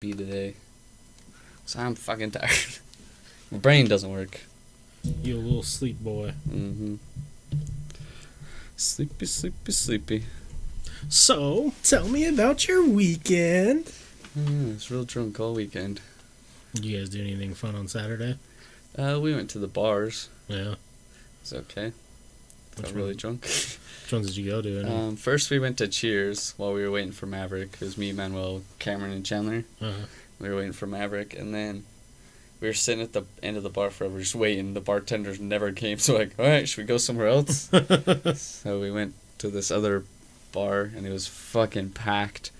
be today. So I'm fucking tired. My brain doesn't work. You a little sleep boy. Mm-hmm. Sleepy, sleepy, sleepy. So, tell me about your weekend. I was real drunk all weekend. Did you guys do anything fun on Saturday? We went to the bars. Yeah. It's okay. Which Got really one? drunk. Which ones did you go to? First we went to Cheers while we were waiting for Maverick. It was me, Manuel, Cameron, and Chandler. Uh-huh. We were waiting for Maverick, and then we were sitting at the end of the bar forever, just waiting. The bartenders never came, so like, all right, should we go somewhere else? So we went to this other bar, and it was fucking packed.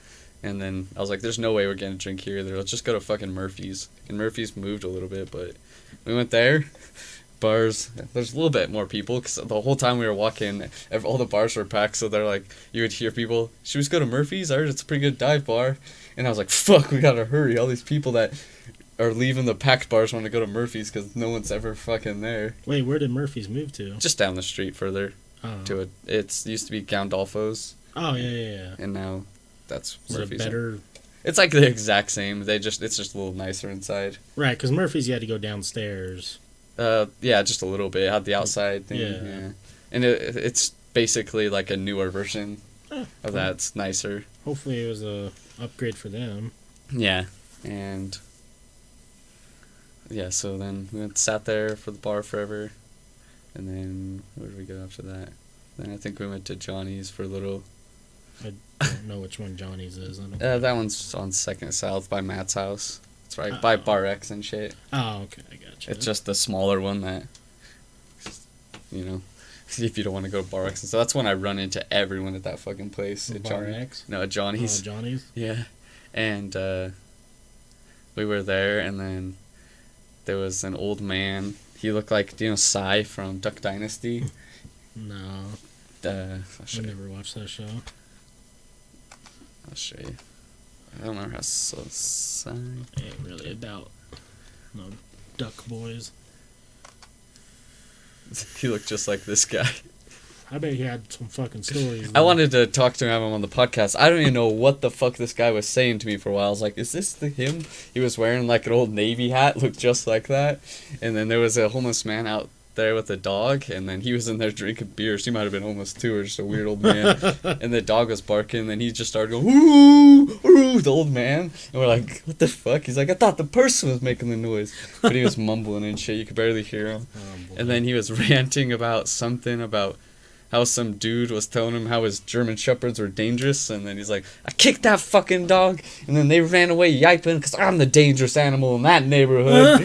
And then I was like, there's no way we're getting a drink here either. Let's just go to fucking Murphy's. And Murphy's moved a little bit, but we went there. Bars, there's a little bit more people, because the whole time we were walking, all the bars were packed, so they're like, you would hear people, should we just go to Murphy's? I heard it's a pretty good dive bar. And I was like, fuck, we gotta hurry. All these people that are leaving the packed bars want to go to Murphy's because no one's ever fucking there. Wait, where did Murphy's move to? Just down the street further to it. It's used to be Gandolfo's. Oh, yeah. And now that's Is Murphy's. it better? It's like the exact same. It's just a little nicer inside. Right, because Murphy's you had to go downstairs. Yeah, just a little bit. It had the outside thing. Yeah. And it's basically like a newer version of that. It's nicer. Hopefully it was a upgrade for them. Yeah. And yeah, so then we sat there for the bar forever. And then where did we go after that? Then I think we went to Johnny's for a little. I don't know which one Johnny's is. That one's on 2nd South by Matt's house. It's right by Bar X and shit. Oh, okay, I gotcha. It's just the smaller one that, if you don't want to go to Bar X. And so that's when I run into everyone at that fucking place. At Bar X? No, at Johnny's. Oh, Johnny's? Yeah. And we were there, and then there was an old man. He looked like, Cy from Duck Dynasty? No. I never watched that show. I'll show you. I don't remember how Cy. Ain't really about no duck boys. He looked just like this guy. I bet he had some fucking stories. I wanted to talk to him on the podcast. I don't even know what the fuck this guy was saying to me for a while. I was like, is this him? He was wearing like an old Navy hat, looked just like that. And then there was a homeless man out there with a dog, and then he was in there drinking beers. He might have been homeless too, or just a weird old man. And the dog was barking, and then he just started going, ooh, ooh, the old man. And we're like, what the fuck? He's like, I thought the person was making the noise. But he was mumbling and shit. You could barely hear him. And then he was ranting about something about how some dude was telling him how his German Shepherds were dangerous, and then he's like, I kicked that fucking dog, and then they ran away yiping because I'm the dangerous animal in that neighborhood.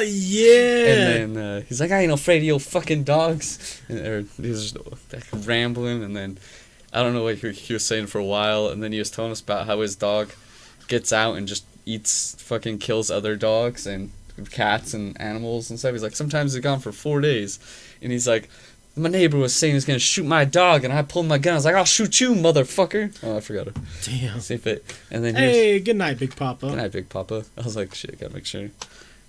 Yeah. And then he's like, I ain't afraid of your fucking dogs. Or he was just like, rambling, and then I don't know what he was saying for a while, and then he was telling us about how his dog gets out and just kills other dogs and cats and animals and stuff. He's like, sometimes he's gone for 4 days, and he's like, my neighbor was saying he's gonna shoot my dog, and I pulled my gun. I was like, I'll shoot you, motherfucker. Oh, I forgot to save it. And then hey, good night, Big Papa. Good night, Big Papa. I was like, shit, gotta make sure.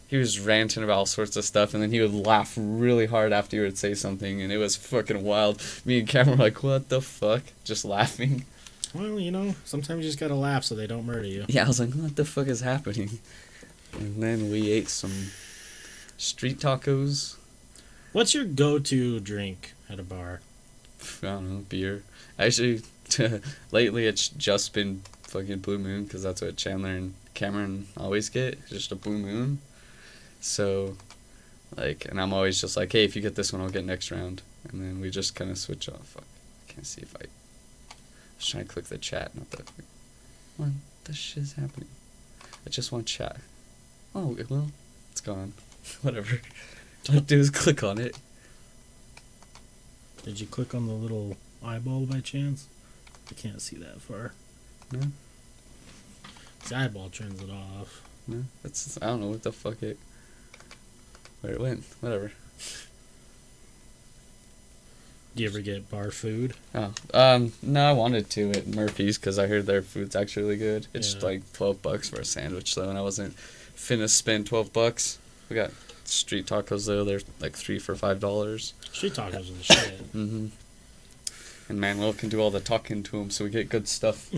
He was ranting about all sorts of stuff, and then he would laugh really hard after he would say something, and it was fucking wild. Me and Cameron were like, what the fuck? Just laughing. Well, sometimes you just gotta laugh so they don't murder you. Yeah, I was like, what the fuck is happening? And then we ate some street tacos. What's your go-to drink at a bar? I don't know, beer. Actually, lately it's just been fucking Blue Moon, because that's what Chandler and Cameron always get, just a Blue Moon. So, and I'm always just like, hey, if you get this one, I'll get next round. And then we just kind of switch off. Fuck, I can't see if I was trying to click the chat, not the... What the shit is happening? I just want chat. Oh, well, it's gone. Whatever. All I do is click on it. Did you click on the little eyeball by chance? I can't see that far. No. The eyeball turns it off. No, I don't know what the fuck where it went. Whatever. Do you ever get bar food? Oh, no, I wanted to at Murphy's because I heard their food's actually really good. It's like $12 for a sandwich though, and I wasn't finna spend $12. We got street tacos though. They're like 3 for $5. Street tacos are the shit. Mm-hmm. And Manuel can do all the talking to them, so we get good stuff.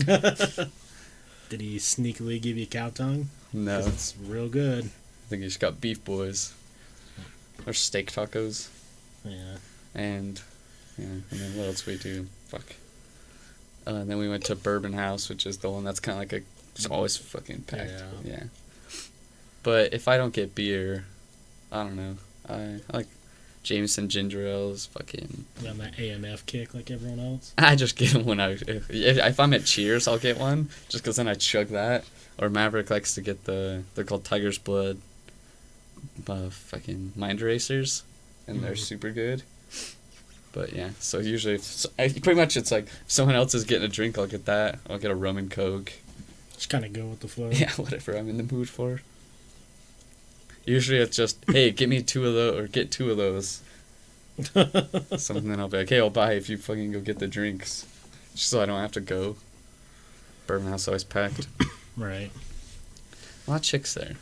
Did he sneakily give you cow tongue? No. 'Cause it's real good. I think he just got beef boys. Or steak tacos. Yeah. And then what else we do? Fuck. And then we went to Bourbon House, which is the one that's kind of like it's always fucking packed. Yeah. But if I don't get beer, I don't know. I like Jameson ginger ales. Fucking. You on that AMF kick like everyone else? I just get them when if I'm at Cheers, I'll get one just because then I chug that. Or Maverick likes to get they're called Tiger's Blood. Fucking mind erasers, and they're super good. But yeah, so usually, pretty much it's like if someone else is getting a drink, I'll get that. I'll get a rum and coke. Just kind of go with the flow. Yeah, whatever I'm in the mood for. Usually it's just, hey, get me 2 of those, or get 2 of those. Something, then I'll be like, hey, I'll buy if you fucking go get the drinks, just so I don't have to go. Bourbon House always packed. Right. A lot of chicks there.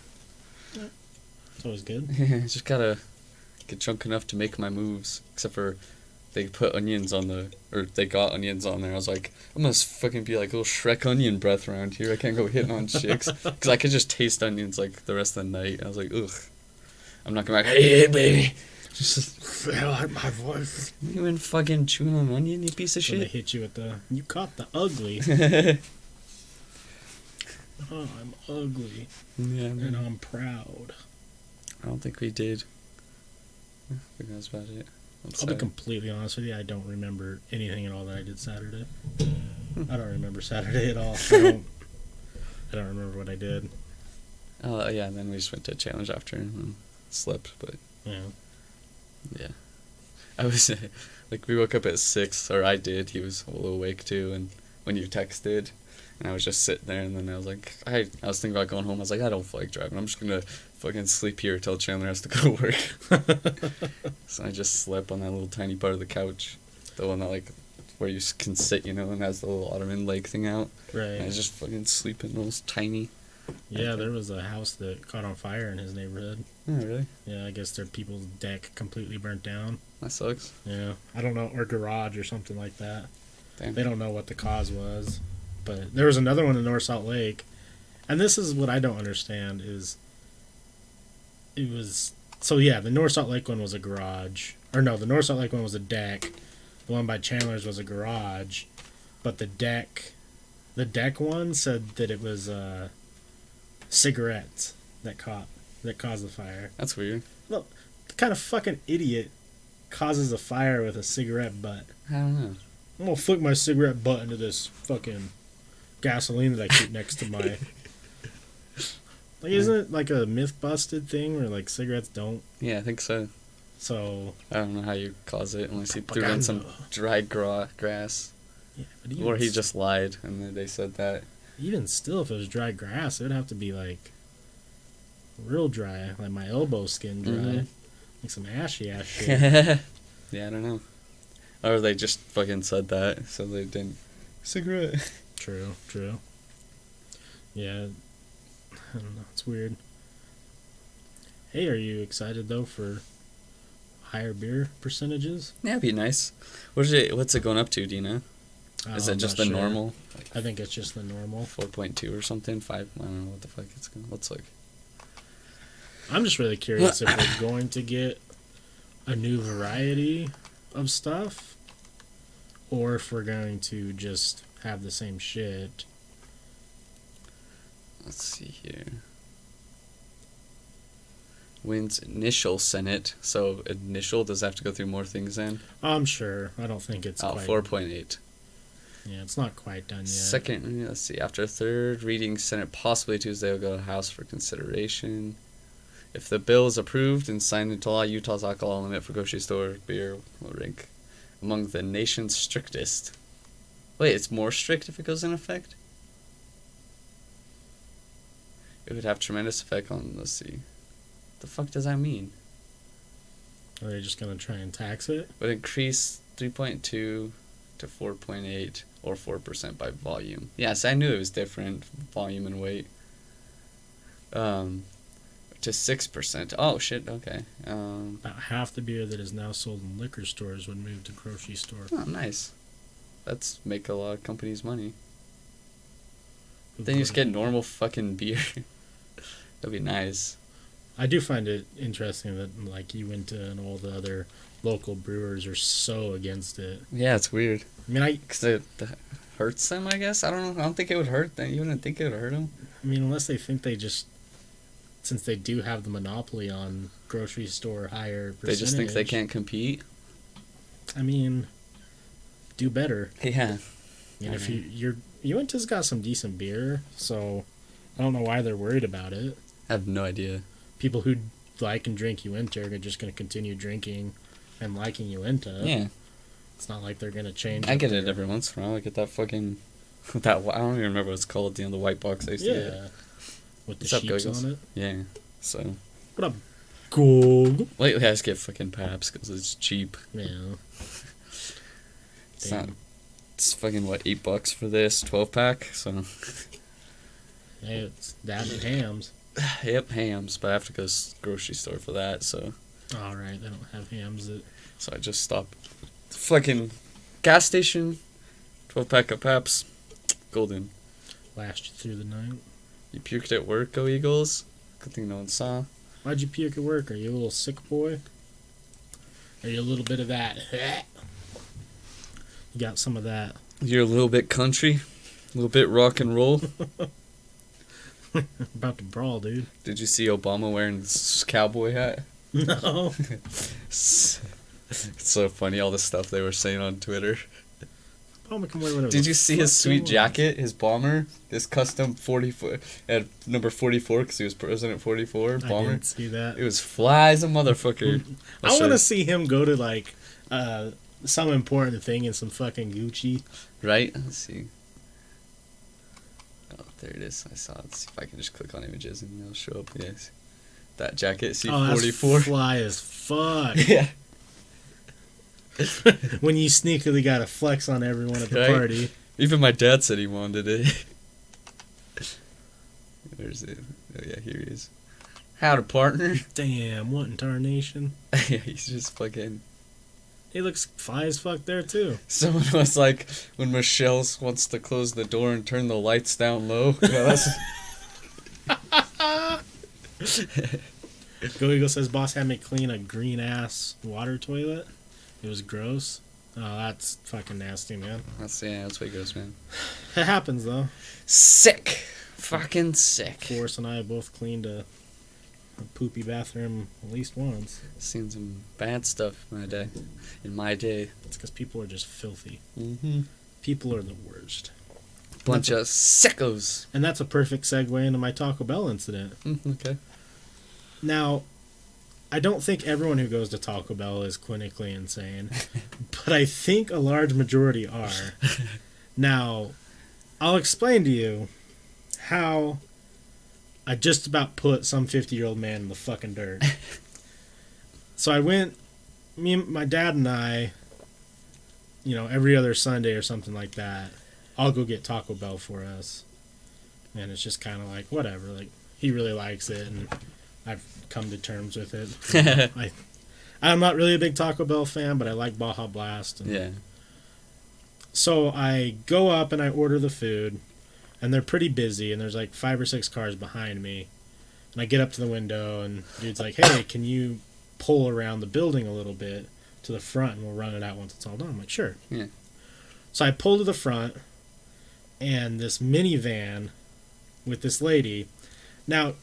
It's always good. Just gotta get drunk enough to make my moves. Except for they put onions on they got onions on there. I was like, I'm gonna fucking be like little Shrek onion breath around here. I can't go hitting on chicks. Because I could just taste onions like the rest of the night. I was like, ugh. I'm not gonna be like, hey baby. Just like my voice. You been fucking chewing on an onion, you piece of So they shit? hit you with you caught the ugly. Oh, I'm ugly. Yeah, and I'm proud. I don't think we did. I think that's about it. I'll be completely honest with you. I don't remember anything at all that I did Saturday. I don't remember Saturday at all. I don't remember what I did. Yeah, and then we just went to challenge after and slept, but yeah. I was like, we woke up at 6, or I did. He was a little awake too, and when you texted, and I was just sitting there, and then I was like, I was thinking about going home. I was like, I don't feel like driving. I'm just gonna fucking sleep here till Chandler has to go to work. So I just slept on that little tiny part of the couch, the one that like where you can sit, and has the little ottoman leg thing out. Right. And I was just fucking sleeping. It was tiny. Yeah, there was a house that caught on fire in his neighborhood. Oh, really? Yeah, I guess their people's deck completely burnt down. That sucks. Yeah, I don't know, or garage or something like that. Damn. They don't know what the cause was. But there was another one in North Salt Lake, and this is what I don't understand is the North Salt Lake one was a garage. Or no, the North Salt Lake one was a deck. The one by Chandler's was a garage. But the deck one said that it was cigarettes that caused the fire. That's weird. Look, the kind of fucking idiot causes a fire with a cigarette butt. I don't know. I'm gonna flick my cigarette butt into this fucking gasoline that I keep next to my... Like, isn't it like a myth busted thing where like cigarettes don't? Yeah, I think so. So I don't know how you cause it unless you threw in some dry grass. Yeah, but Or he just lied and then they said that. Even still, if it was dry grass, it would have to be like real dry, like my elbow skin dry. Mm-hmm. Like some ashy ass shit. Yeah, I don't know. Or they just fucking said that, so they didn't. Cigarette. True. Yeah, I don't know. It's weird. Hey, are you excited though for higher beer percentages? Yeah, it'd be nice. What's it going up to? Do you know? Is it just the normal? I think it's just the normal. 4.2 or something. 5. I don't know what the fuck it's going. Looks like. I'm just really curious if we're going to get a new variety of stuff, or if we're going to just have the same shit. Let's see here. Wins initial Senate. So initial, does it have to go through more things then? I'm sure. I don't think it's quite... 4.8. Yeah, it's not quite done yet. Second, let's see. After third reading, Senate possibly Tuesday will go to House for consideration. If the bill is approved and signed into law, Utah's alcohol limit for grocery store beer will rank among the nation's strictest. Wait, it's more strict if it goes in effect? It would have tremendous effect on, let's see. The fuck does that mean? Are they just going to try and tax it? Would increase 3.2 to 4.8 or 4% by volume. Yes, I knew it was different, volume and weight. To 6%. Oh, shit, okay. About half the beer that is now sold in liquor stores would move to grocery store. Oh, nice. That's make a lot of companies money. Then you just get normal fucking beer. That'd be nice. I do find it interesting that like Uinta and all the other local brewers are so against it. Yeah, it's weird. I mean, Because it hurts them, I guess. I don't know. I don't think it would hurt them. You wouldn't think it would hurt them. I mean, unless they think they just, since they do have the monopoly on grocery store higher percentage. They just think they can't compete. I mean, do better. Yeah. I mean, if Uinta's got some decent beer, so I don't know why they're worried about it. I have no idea. People who like and drink Uinta are just going to continue drinking and liking Uinta. Yeah. It's not like they're going to change. I get it every once in a while. I get that fucking... I don't even remember what it's called. The white box I used to get. With the What's up, sheets Goggles? on it. Yeah. So... What up, Gog? Lately I just get fucking Paps because it's cheap. Yeah. It's not... It's fucking, what, $8 for this 12-pack? So... Hey, it's that and hams. Yep, hams. But I have to go to the grocery store for that, so... Alright, they don't have hams that... So I just stopped. Fucking gas station, 12-pack of Paps, golden. last you through the night. You puked at work, go Eagles. Good thing no one saw. Why'd you puke at work? Are you a little sick boy? Are you a little bit of that? You got some of that. You're a little bit country, a little bit rock and roll. About to brawl, dude. Did you see Obama wearing his cowboy hat? No. It's so funny, all the stuff they were saying on Twitter. Obama can wear whatever. Did you see his fuck sweet he wants. jacket, his bomber? This custom 44, at number 44 because he was President 44 I bomber. didn't see that. It was fly as a motherfucker. I want to see him go to like some important thing in some fucking Gucci. Right? Let's see. Oh, there it is. I saw it. Let's see if I can just click on images and it'll show up. Yes. That jacket, see, Oh, that's 44. fly as fuck. Yeah. When you sneakily got to flex on everyone at the Right? party. Even my dad said he wanted it. Where's it? Oh, yeah, here he is. Howdy, partner. Damn, what in tarnation? Yeah, he's just fucking... He looks fly as fuck there, too. Someone was like, when Michelle wants to close the door and turn the lights down low. Yeah, that's... Go Eagle says, boss had me clean a green-ass water toilet. It was gross. Oh, that's fucking nasty, man. That's what it goes, man. It happens, though. Sick. Fucking sick. Forrest and I have both cleaned a poopy bathroom at least once. Seen some bad stuff in my day. It's because people are just filthy. Mm-hmm. People are the worst. Bunch of sickos. And that's a perfect segue into my Taco Bell incident. Okay. Now, I don't think everyone who goes to Taco Bell is clinically insane, but I think a large majority are. Now, I'll explain to you how I just about put some 50-year-old man in the fucking dirt. So I went, my dad and I, every other Sunday or something like that, I'll go get Taco Bell for us. And it's just kind of like, whatever, like, he really likes it, and I've come to terms with it. I'm not really a big Taco Bell fan, but I like Baja Blast. And Yeah. so I go up and I order the food, and they're pretty busy, and there's like 5 or 6 cars behind me. And I get up to the window, and dude's like, hey, can you pull around the building a little bit to the front, and we'll run it out once it's all done? I'm like, sure. Yeah. So I pull to the front, and this minivan with this lady. Now,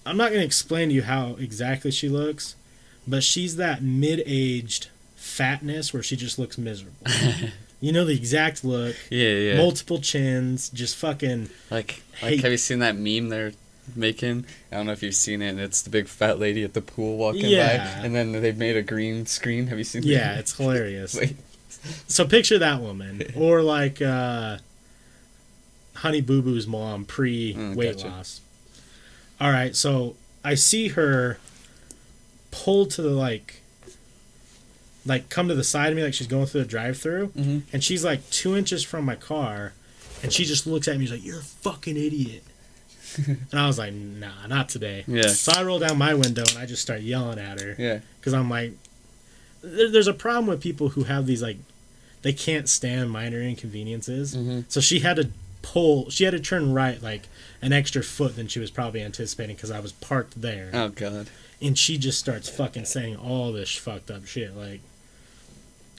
I'm not going to explain to you how exactly she looks, but she's that mid-aged fatness where she just looks miserable. You know the exact look. Yeah. Multiple chins, just fucking... Like have you seen that meme they're making? I don't know if you've seen it, and it's the big fat lady at the pool walking by, and then they've made a green screen. Have you seen that? Yeah, it's hilarious. Like, so picture that woman. Or like Honey Boo Boo's mom pre-weight gotcha. loss. All right, so I see her pull to the like come to the side of me like she's going through the drive-through, and she's like 2 inches from my car, and she just looks at me and she's like, "You're a fucking idiot." And I was like, "Nah, not today." Yeah. So I roll down my window and I just start yelling at her. Yeah. Because I'm like, there's a problem with people who have these like, they can't stand minor inconveniences. So she had to she had to turn right like an extra foot than she was probably anticipating because I was parked there. Oh, God. And she just starts fucking saying all this fucked up shit. Like,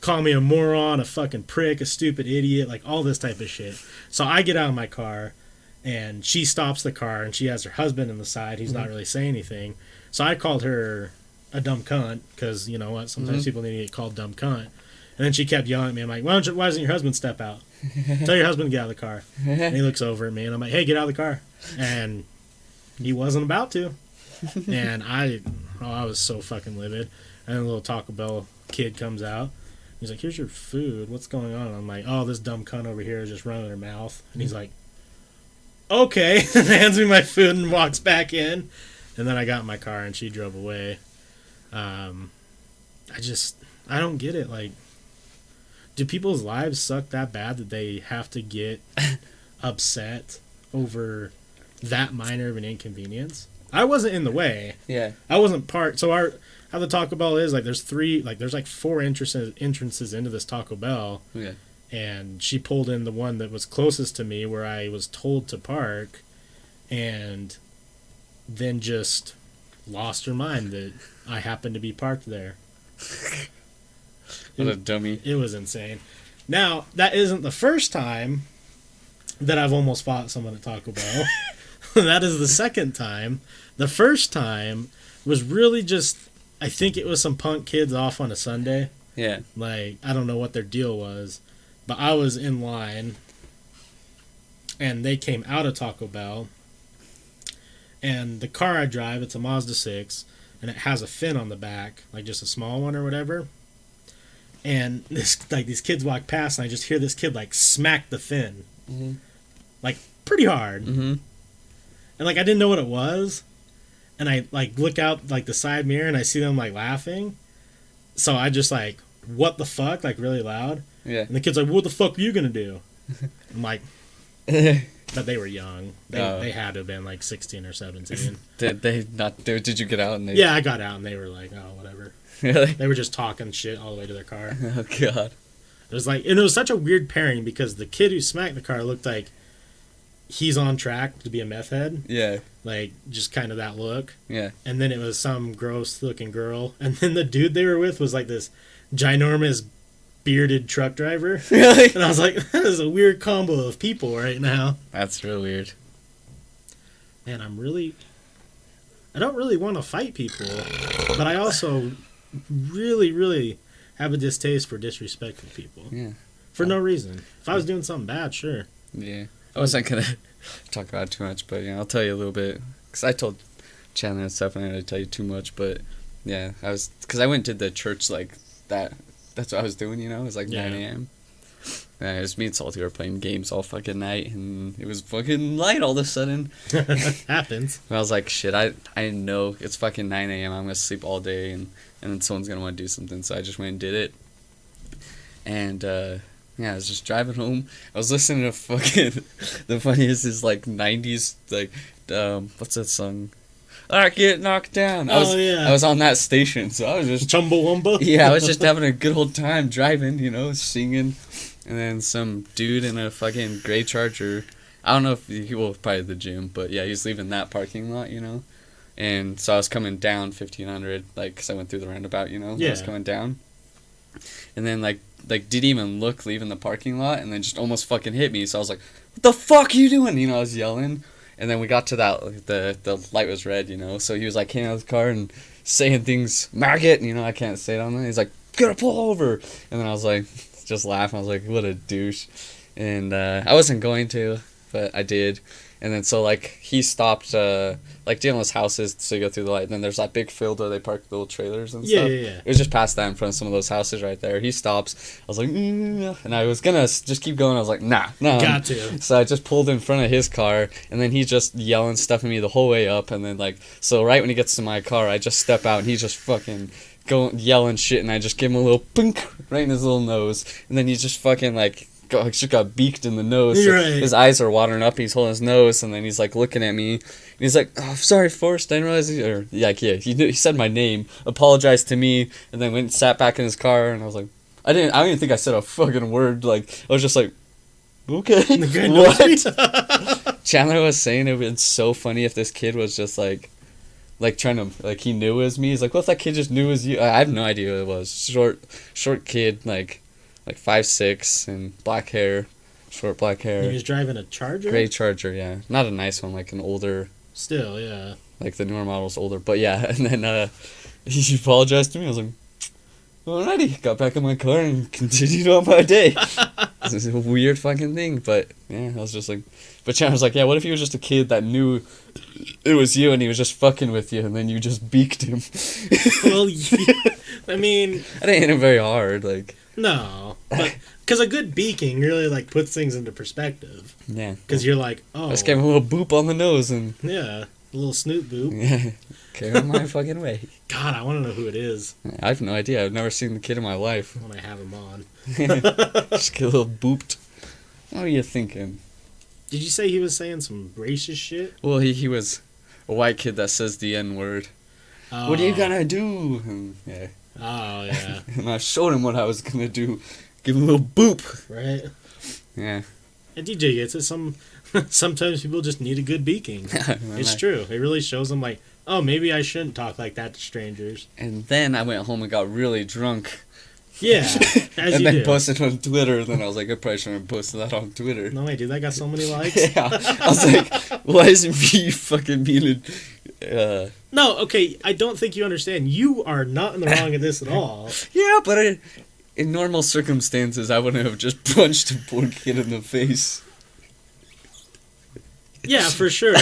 call me a moron, a fucking prick, a stupid idiot, like all this type of shit. So I get out of my car, and she stops the car, and she has her husband on the side. He's not really saying anything. So I called her a dumb cunt, because, you know what, sometimes people need to get called dumb cunt. And then she kept yelling at me. I'm like, why doesn't your husband step out? Tell your husband to get out of the car. And he looks over at me, and I'm like, hey, get out of the car. And he wasn't about to. And I was so fucking livid. And then a little Taco Bell kid comes out. He's like, here's your food. What's going on? I'm like, oh, this dumb cunt over here is just running her mouth. And he's like, okay. And hands me my food and walks back in. And then I got in my car and she drove away. I don't get it. Like, do people's lives suck that bad that they have to get upset over that minor of an inconvenience? I wasn't in the way. Yeah. I wasn't part. So how the Taco Bell is, like, there's four entrances into this Taco Bell. Yeah. And she pulled in the one that was closest to me where I was told to park, and then just lost her mind that I happened to be parked there. What a dummy. It was insane. Now, that isn't the first time that I've almost fought someone at Taco Bell. That is the second time. The first time was really just, I think it was some punk kids off on a Sunday. Yeah. Like, I don't know what their deal was, but I was in line, and they came out of Taco Bell, and the car I drive, it's a Mazda 6, and it has a fin on the back, like just a small one or whatever. And these kids walk past, and I just hear this kid like smack the fin, like pretty hard. And like I didn't know what it was, and I like look out like the side mirror, and I see them like laughing. So I just like, what the fuck, like really loud. Yeah. And the kid's like, what the fuck are you gonna do? I'm like, but they were young. They had to have been like 16 or 17. Did you get out? And Yeah, I got out, and they were like, oh, whatever. Really? They were just talking shit all the way to their car. Oh, God. It was like, and it was such a weird pairing because the kid who smacked the car looked like he's on track to be a meth head. Yeah. Like, just kind of that look. Yeah. And then it was some gross looking girl. And then the dude they were with was like this ginormous bearded truck driver. Really? And I was like, that is a weird combo of people right now. That's real weird. Man, I don't really want to fight people, but I also really, really have a distaste for disrespecting people. Yeah. For no reason. If I was doing something bad, sure. Yeah. I wasn't going to talk about it too much, but, I'll tell you a little bit. Because I told Chandler and stuff, and I didn't tell you too much, but, yeah. Because I went and did the church, like, that. That's what I was doing, It was like 9 a.m. It was me and Salty were playing games all fucking night, and it was fucking light all of a sudden. Happens. And I was like, shit, I know it's fucking 9 a.m. I'm going to sleep all day, and then someone's going to want to do something. So I just went and did it. And, I was just driving home. I was listening to fucking, the funniest is like 90s, like, what's that song? I get knocked down. I was on that station, so I was just... Chumbawamba? Yeah, I was just having a good old time driving, singing. And then some dude in a fucking gray Charger. I don't know if he was probably at the gym, but yeah, he was leaving that parking lot, And so I was coming down 1500, like, because I went through the roundabout, Yeah. I was coming down. And then, like didn't even look leaving the parking lot, and then just almost fucking hit me. So I was like, what the fuck are you doing? I was yelling. And then we got to that, the light was red, So he was, like, getting out of the car and saying things, maggot, I can't say it on there. He's like, gotta pull over. And then I was like, just laughing. I was like, what a douche. And I wasn't going to, but I did. And then so, like, he stopped, like, dealing with houses, so you go through the light. And then there's that big field where they park little trailers and stuff. Yeah. It was just past that in front of some of those houses right there. He stops. I was like, and I was going to just keep going. I was like, nah. Got to. So I just pulled in front of his car, and then he's just yelling stuff at me the whole way up. And then, like, so right when he gets to my car, I just step out, and he's just fucking yelling shit, and I just give him a little pink right in his little nose. And then he's just fucking, like, just got beaked in the nose. So right. His eyes are watering up. He's holding his nose, and then he's like looking at me. And he's like, "Oh, sorry, Forrest. I didn't realize." He said my name, apologized to me, and then went and sat back in his car. And I was like, I don't even think I said a fucking word. Like, I was just like, okay. The guy knows me. What? Chandler was saying it would been so funny if this kid was just like trying to, like, he knew it was me. He's like, what if that kid just knew it was you? I have no idea who it was. Short kid, like 5'6", and black hair, short black hair. He was driving a Charger? Gray Charger, yeah. Not a nice one, like an older. Still, yeah. Like the newer model's older. But yeah, and then he apologized to me. I was like, alrighty. Got back in my car and continued on my day. This is a weird fucking thing, but yeah, I was just like, but Chandler was like, yeah, what if he was just a kid that knew it was you and he was just fucking with you and then you just beaked him? Well, yeah, I mean, I didn't hit him very hard, like. No, but because a good beaking really like puts things into perspective. Yeah. Because you're like, oh, I just gave him a little boop on the nose and. Yeah, a little snoot boop. Yeah, carry on my fucking way. God, I want to know who it is. I have no idea. I've never seen the kid in my life. When I have him on. Just get a little booped. What are you thinking? Did you say he was saying some racist shit? Well, he was a white kid that says the N-word. Oh. What are you gonna do? And, yeah. Oh, yeah. And I showed him what I was gonna do. Give him a little boop. Right? Yeah. And DJ gets it. Sometimes people just need a good beaking. It's true. It really shows them like, oh, maybe I shouldn't talk like that to strangers. And then I went home and got really drunk. Yeah, as and you then do. posted on Twitter. Then I was like, I probably shouldn't have posted that on Twitter. No way, dude. That got so many likes. Yeah. I was like, why isn't me fucking being No, okay. I don't think you understand. You are not in the wrong of this at all. Yeah, but in normal circumstances, I wouldn't have just punched a poor kid in the face. Yeah, for sure.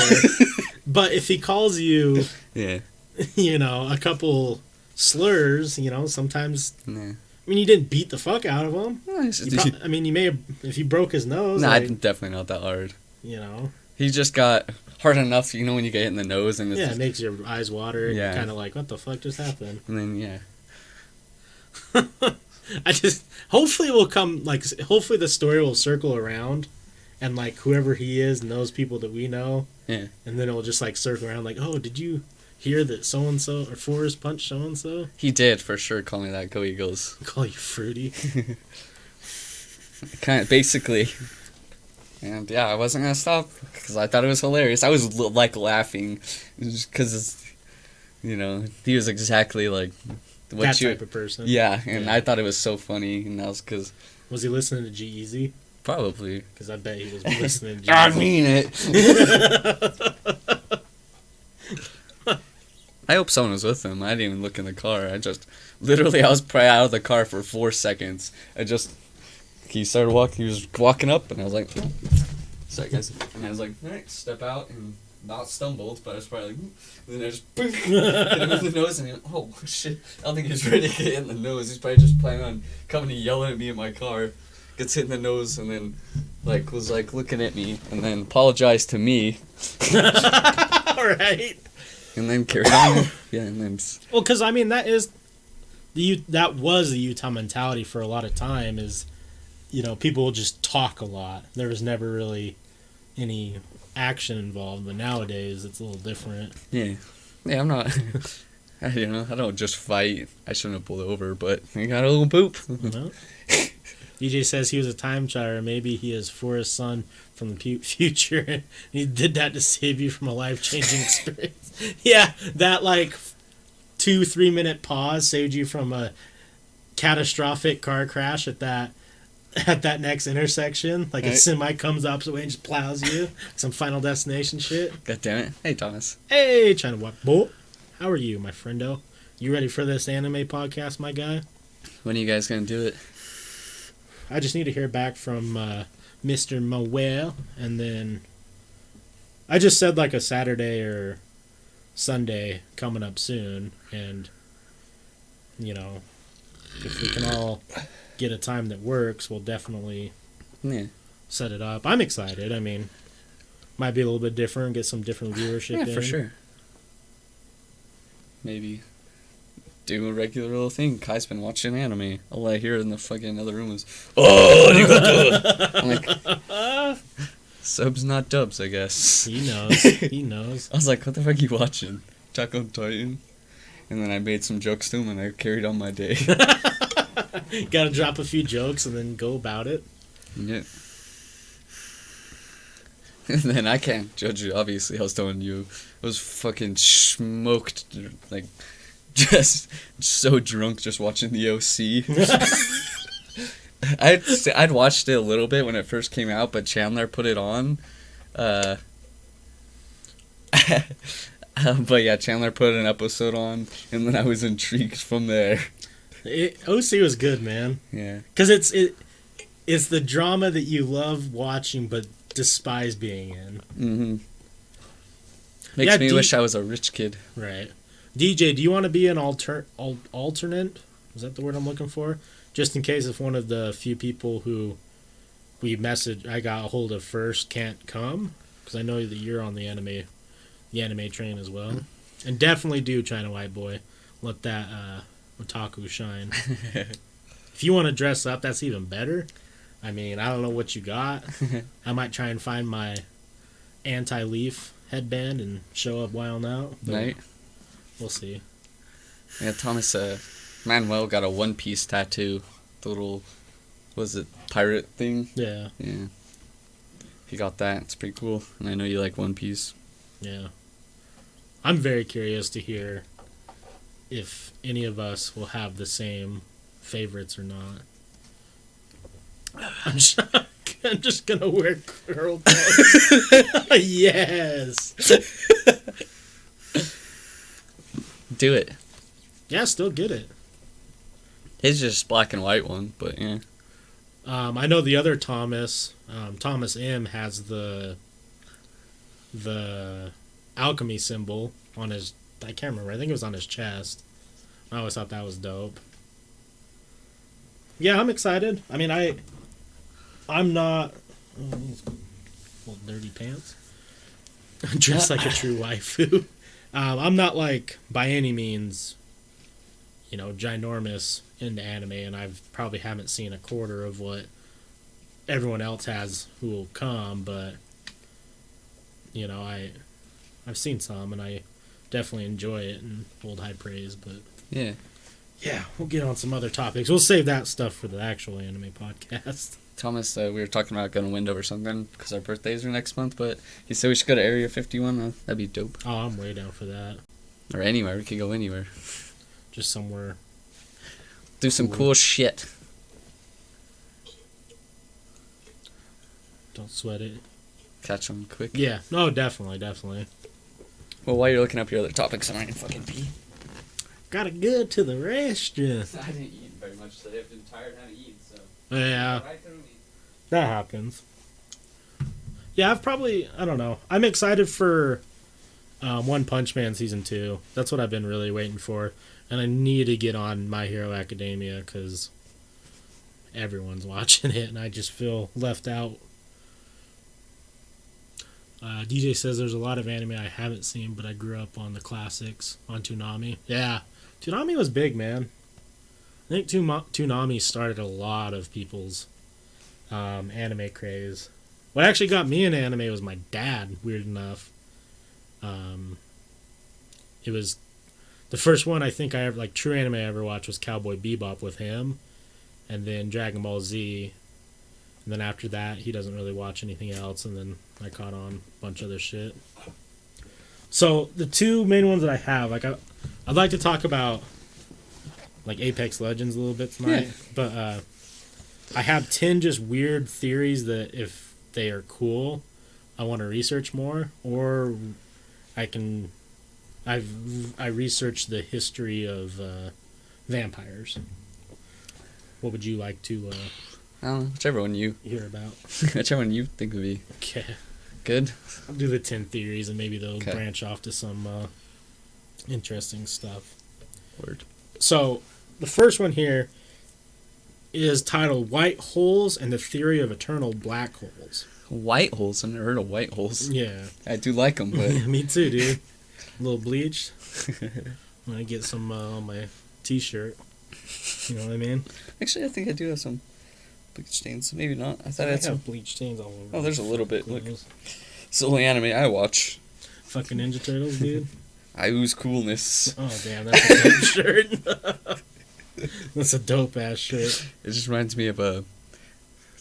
But if he calls you, Yeah. you know, a couple slurs, you know, sometimes. Nah. I mean, you didn't beat the fuck out of him. I mean, you may have, if he broke his nose. Nah, like, definitely not that hard. You know. He just got hard enough, you know, when you get hit in the nose and it's Yeah, just, it makes your eyes water. And Yeah. you're kind of like, what the fuck just happened? and then yeah. Hopefully the story will circle around and like whoever he is knows people that we know. Yeah. And then it'll just like circle around like, oh, did you hear that so-and-so or Forrest punched so-and-so? He did for sure call me that. Go Eagles. Call you fruity. Kind of basically. And yeah, I wasn't gonna stop because I thought it was hilarious. I was like laughing because, you know, he was exactly like what That type of person. Yeah, and Yeah. I thought it was so funny, and that was because Was he listening to G-Eazy? probably. Because I bet he was listening to I G-Eazy. mean it. I hope someone was with him. I didn't even look in the car. I was probably out of the car for 4 seconds. He started walking. He was walking up, and I was like, oh. Sorry guys. And I was like, all right, step out, and not stumbled, but I was probably like, and then I just hit him in the nose, and he went, oh shit! I don't think he's ready to get hit in the nose. He's probably just planning on coming and yelling at me in my car. Gets hit in the nose, and then was looking at me, and then apologized to me. All right. And then carried on. Yeah, and then. Well, because I mean that was the Utah mentality for a lot of time. Is, you know, people will just talk a lot. There was never really any action involved, but nowadays it's a little different. Yeah, I'm not. I don't just fight. I shouldn't have pulled over, but I got a little poop. Well, DJ says he was a time traveler. Maybe he is Forrest's son from the future, and he did that to save you from a life-changing experience. Yeah, that 2-3 minute pause saved you from a catastrophic car crash at that next intersection. Like a semi comes opposite way and just plows you. Some Final Destination shit. God damn it! Hey Thomas. Hey, China What? Boy, how are you, my friendo? You ready for this anime podcast, my guy? When are you guys gonna do it? I just need to hear back from Mr. Moel, and then I just said a Saturday or Sunday coming up soon, and you know, if we can all get a time that works, we'll definitely set it up. I'm excited. I mean, might be a little bit different, get some different viewership in. Yeah, for sure. Maybe do a regular little thing. Kai's been watching anime. All I hear in the fucking other room is, oh, arigato. I'm like, subs not dubs, I guess. He knows. He knows. I was like, what the fuck are you watching? Attack on Titan? And then I made some jokes to him, and I carried on my day. Gotta drop a few jokes and then go about it. Yeah. And then I can't judge you. Obviously, I was telling you, I was fucking smoked, like, just so drunk just watching the OC. I'd watched it a little bit when it first came out, but Chandler put it on. But yeah, Chandler put an episode on, and then I was intrigued from there. OC was good, man. Yeah. Because it's the drama that you love watching but despise being in. Mm-hmm. Makes me wish I was a rich kid. Right. DJ, do you want to be an alternate? Is that the word I'm looking for? Just in case if one of the few people who I got a hold of first can't come, because I know that you're on the anime train as well. And definitely do China White Boy. Let that otaku shine. If you want to dress up, that's even better. I mean, I don't know what you got. I might try and find my anti-leaf headband and show up wild out. Right. We'll see. Yeah, Thomas Manuel got a One Piece tattoo. The little, was it pirate thing? Yeah. Yeah. He got that. It's pretty cool. And I know you like One Piece. Yeah. I'm very curious to hear if any of us will have the same favorites or not. I'm just gonna wear curl toes. Yes. Do it. Yeah, still get it. His just black and white one, but yeah. I know the other Thomas M has the alchemy symbol on his. I can't remember. I think it was on his chest. I always thought that was dope. Yeah, I'm excited. I mean, I'm not. Oh, little dirty pants. Dressed like a true waifu. I'm not like by any means, ginormous into anime, and I've probably haven't seen a quarter of what everyone else has who will come, but I've seen some, and I definitely enjoy it and hold high praise. But yeah, we'll get on some other topics. We'll save that stuff for the actual anime podcast. Thomas, we were talking about going to Window or something because our birthdays are next month, but he said we should go to Area 51. That'd be dope. Oh, I'm way down for that. Or anywhere. We could go anywhere. Just somewhere. Do some cool shit. Don't sweat it. Catch them quick. Yeah. No, definitely. Well, while you're looking up your other topics, I'm going to fucking pee. Gotta go to the restaurant. I didn't eat very much today. I've been tired and haven't eaten, so... Yeah. That happens. Yeah, I don't know. I'm excited for One Punch Man Season 2. That's what I've been really waiting for. And I need to get on My Hero Academia because everyone's watching it and I just feel left out. DJ says there's a lot of anime I haven't seen, but I grew up on the classics on Toonami. Yeah, Toonami was big, man. I think Toonami started a lot of people's anime craze. What actually got me into anime was my dad, weird enough. It was the first one I think I ever, like, true anime I ever watched was Cowboy Bebop with him, and then Dragon Ball Z. And then after that, he doesn't really watch anything else, and then I caught on a bunch of other shit. So the two main ones that I have, like, I'd like to talk about, like, Apex Legends a little bit tonight, but I have 10 just weird theories that if they are cool, I want to research more, or I researched the history of vampires. What would you like to I don't know, whichever one you hear about? Whichever one you think would be Okay. good. I'll do the 10 theories, and maybe they'll branch off to some interesting stuff. Word. So, the first one here is titled White Holes and the Theory of Eternal Black Holes. White holes? I've never heard of white holes. Yeah. I do like them, but... Me too, dude. A little bleached. I'm going to get some on my t-shirt. You know what I mean? Actually, I think I do have some bleach stains. Maybe not. I thought I I had some... have bleach stains all over. Oh, there's a little bit. Look. Clothes. It's the only anime I watch. Fucking Ninja Turtles, dude. I ooze coolness. Oh, damn. That's a dope shirt. That's a dope-ass shirt. It just reminds me of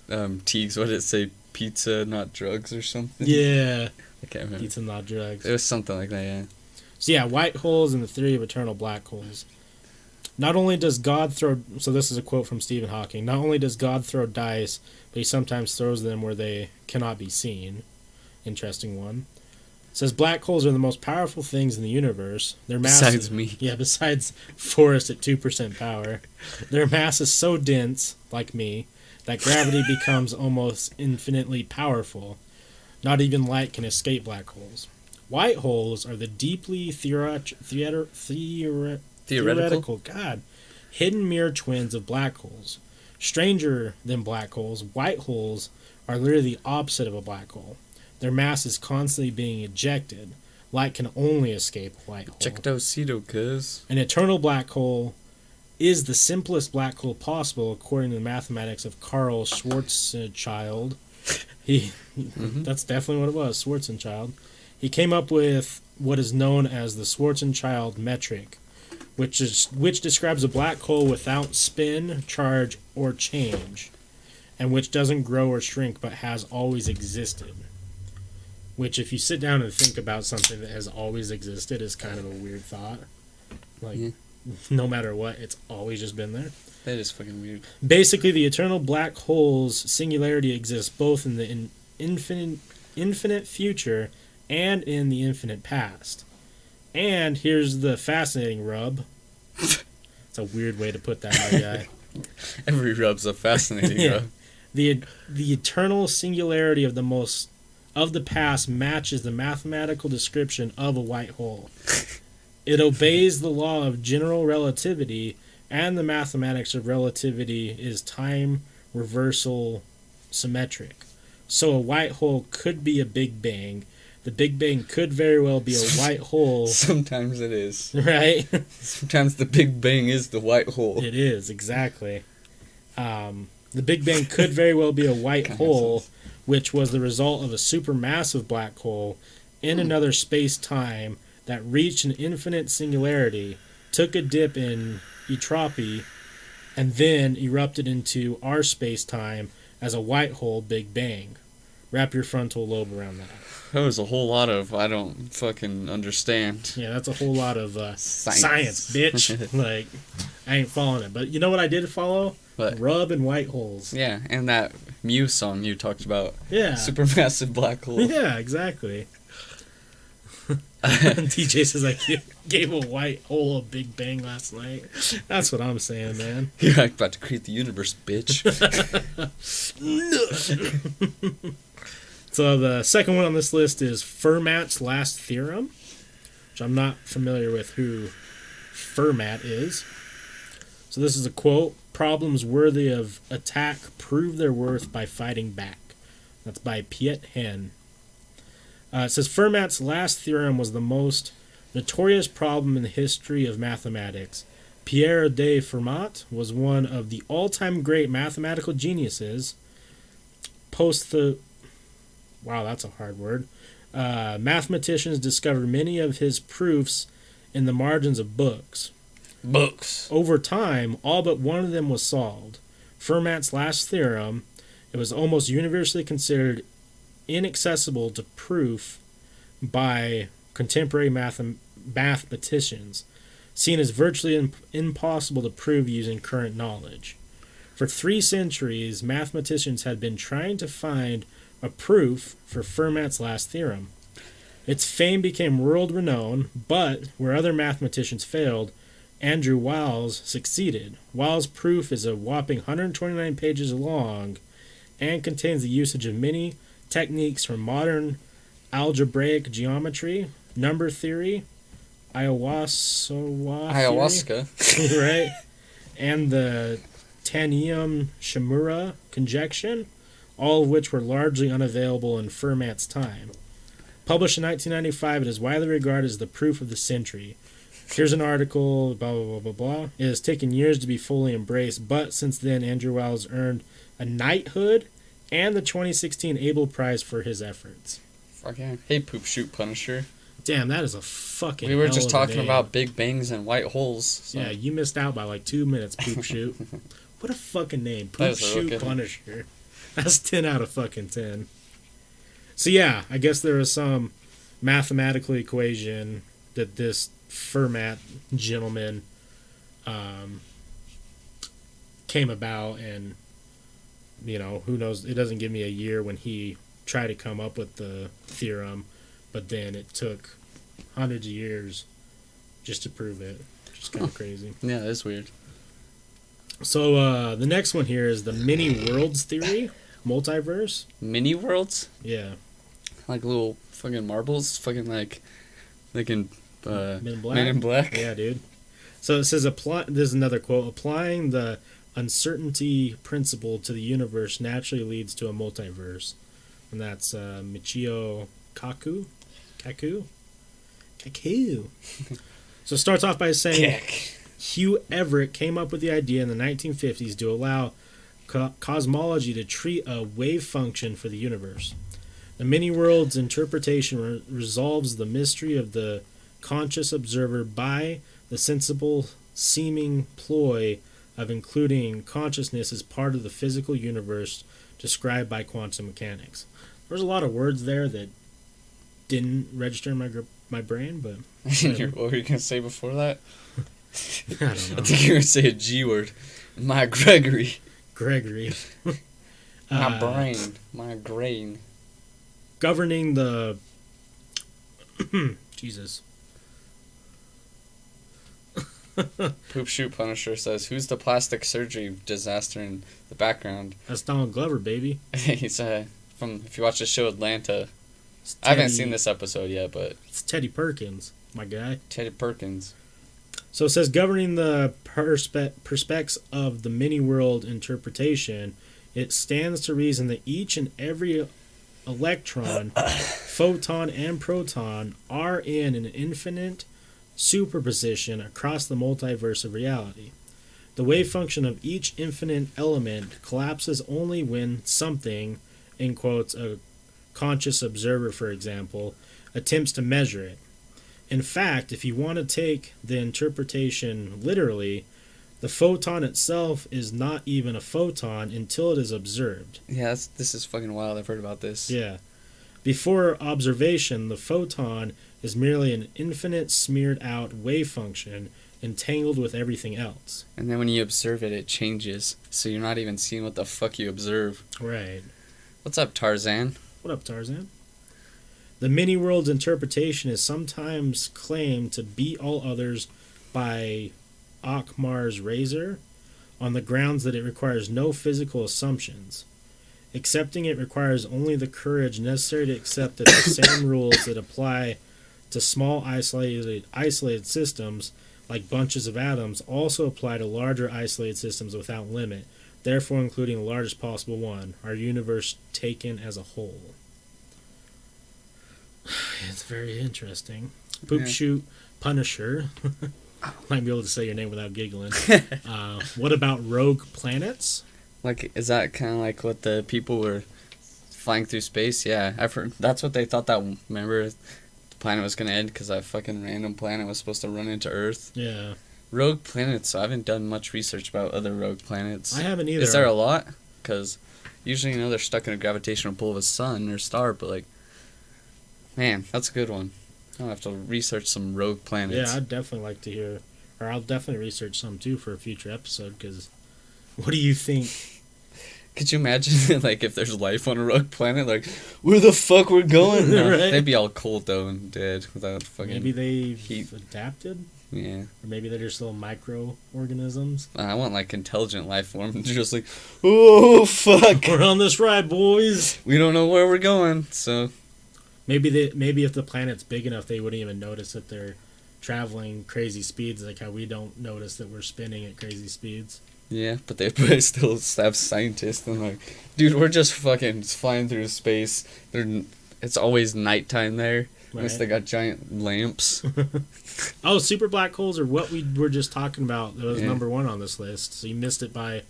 Teagues. What did it say? pizza, not drugs, or something. Yeah. I can't remember. Pizza, not drugs. It was something like that, yeah. So yeah, white holes and the theory of eternal black holes. Not only does God throw... So this is a quote from Stephen Hawking. Not only does God throw dice, but he sometimes throws them where they cannot be seen. Interesting one. It says black holes are the most powerful things in the universe. Their mass Besides me. Yeah, besides Forrest at 2% power. Their mass is so dense, like me, that gravity becomes almost infinitely powerful. Not even light can escape black holes. White holes are the deeply theoretical hidden mirror twins of black holes. Stranger than black holes, white holes are literally the opposite of a black hole. Their mass is constantly being ejected. Light can only escape a white hole. Ejectocito, cuz. An eternal black hole is the simplest black hole possible according to the mathematics of Carl Schwarzschild. That's definitely what it was, Schwarzschild. He came up with what is known as the Schwarzschild metric, which describes a black hole without spin, charge, or change, and which doesn't grow or shrink but has always existed. Which, if you sit down and think about something that has always existed, is kind of a weird thought. Like, no matter what, it's always just been there. That is fucking weird. Basically, the eternal black hole's singularity exists both in the infinite future and in the infinite past. And here's the fascinating rub. It's a weird way to put that, my guy. Every rub's a fascinating rub. The eternal singularity of the past matches the mathematical description of a white hole. It obeys the law of general relativity, and the mathematics of relativity is time reversal symmetric. So a white hole could be a Big Bang. The Big Bang could very well be a white hole. Sometimes it is. Right? Sometimes the Big Bang is the white hole. It is, exactly. The Big Bang could very well be a white hole, which was the result of a supermassive black hole in another space-time that reached an infinite singularity, took a dip in entropy, and then erupted into our space-time as a white hole Big Bang. Wrap your frontal lobe around that. That was a whole lot of I don't fucking understand. Yeah, that's a whole lot of science, bitch. Like, I ain't following it. But you know what I did follow? What? Rub and white holes. Yeah, and that Mew song you talked about. Yeah. Supermassive black hole. Yeah, exactly. DJ says I gave a white hole a Big Bang last night. That's what I'm saying, man. You're about to create the universe, bitch. So the second one on this list is Fermat's last theorem, which I'm not familiar with who Fermat is. So this is a quote: "Problems worthy of attack prove their worth by fighting back." That's by Piet Hein. It says Fermat's last theorem was the most notorious problem in the history of mathematics. Pierre de Fermat was one of the all-time great mathematical geniuses. Wow, that's a hard word. Mathematicians discovered many of his proofs in the margins of books. Over time, all but one of them was solved. Fermat's last theorem, it was almost universally considered inaccessible to proof by contemporary mathematicians, seen as virtually impossible to prove using current knowledge. For 3 centuries, mathematicians had been trying to find a proof for Fermat's last theorem. Its fame became world-renowned, but where other mathematicians failed, Andrew Wiles succeeded. Wiles' proof is a whopping 129 pages long and contains the usage of many techniques from modern algebraic geometry, number theory, ayahuasca, right, and the Tanium-Shimura conjecture, all of which were largely unavailable in Fermat's time. Published in 1995, it is widely regarded as the proof of the century. Here's an article, blah, blah, blah, blah, blah. It has taken years to be fully embraced, but since then, Andrew Wiles earned a knighthood and the 2016 Abel Prize for his efforts. Fuck yeah. Hey, Poop Shoot Punisher. Damn, that is a fucking We were just hell of a talking name. about Big Bangs and white holes. So. Yeah, you missed out by like 2 minutes, Poop Shoot. What a fucking name. That Poop is a real Shoot good Punisher. That's 10 out of fucking 10. So yeah, I guess there was some mathematical equation that this Fermat gentleman came about, and who knows, it doesn't give me a year when he tried to come up with the theorem, but then it took hundreds of years just to prove it, which is kind of crazy. Yeah, that's weird. So the next one here is the many worlds theory, multiverse. Mini worlds? Yeah. Like little fucking marbles, fucking like in Men in Black. Men in Black. Yeah, dude. So it says, this is another quote, applying the uncertainty principle to the universe naturally leads to a multiverse. And that's Michio Kaku. So it starts off by saying Hugh Everett came up with the idea in the 1950s to allow cosmology to treat a wave function for the universe. The many worlds interpretation resolves the mystery of the conscious observer by the sensible seeming ploy of including consciousness as part of the physical universe described by quantum mechanics. There's a lot of words there that didn't register in my brain, but... What were you going to say before that? I don't know. I think you were going to say a G word. My Gregory. My brain. Governing the... Jesus. Poop Shoot Punisher says, who's the plastic surgery disaster in the background? That's Donald Glover, baby. He's if you watch the show Atlanta. I haven't seen this episode yet, but... It's Teddy Perkins, my guy. Teddy Perkins. So it says, governing the perspects of the many-world interpretation, it stands to reason that each and every electron, photon, and proton are in an infinite superposition across the multiverse of reality. The wave function of each infinite element collapses only when something, in quotes, a conscious observer, for example, attempts to measure it. In fact, if you want to take the interpretation literally, the photon itself is not even a photon until it is observed. Yeah, this is fucking wild. I've heard about this. Yeah. Before observation, the photon is merely an infinite smeared out wave function entangled with everything else. And then when you observe it, it changes. So you're not even seeing what the fuck you observe. Right. What's up, Tarzan? What up, Tarzan? The many-worlds interpretation is sometimes claimed to beat all others by Akmar's razor on the grounds that it requires no physical assumptions. Accepting it requires only the courage necessary to accept that the same rules that apply to small isolated systems, like bunches of atoms, also apply to larger isolated systems without limit, therefore including the largest possible one, our universe taken as a whole. It's very interesting. Poop Shoot Punisher. Might be able to say your name without giggling. What about rogue planets? Like, is that kind of like what the people were flying through space? Yeah, I've heard. That's what they thought that, remember, the planet was going to end because that fucking random planet was supposed to run into Earth? Yeah. Rogue planets, I haven't done much research about other rogue planets. I haven't either. Is there a lot? Because usually, they're stuck in a gravitational pull of a sun or star, but like, man, that's a good one. I'll have to research some rogue planets. Yeah, I'd definitely like to hear, or I'll definitely research some too for a future episode, because what do you think? Could you imagine, like, if there's life on a rogue planet, like, where the fuck we're going? No, Right? They'd be all cold, though, and dead without fucking Maybe they've heat. adapted? Yeah. Or maybe they're just little microorganisms? I want, like, intelligent life form. They're just like, oh, fuck. We're on this ride, boys! We don't know where we're going, so... Maybe if the planet's big enough, they wouldn't even notice that they're traveling crazy speeds, like how we don't notice that we're spinning at crazy speeds. Yeah, but they probably still have scientists and like, dude, we're just fucking flying through space. It's always nighttime there, unless Right. they got giant lamps. Oh, super black holes are what we were just talking about. That was Yeah. number one on this list. So you missed it by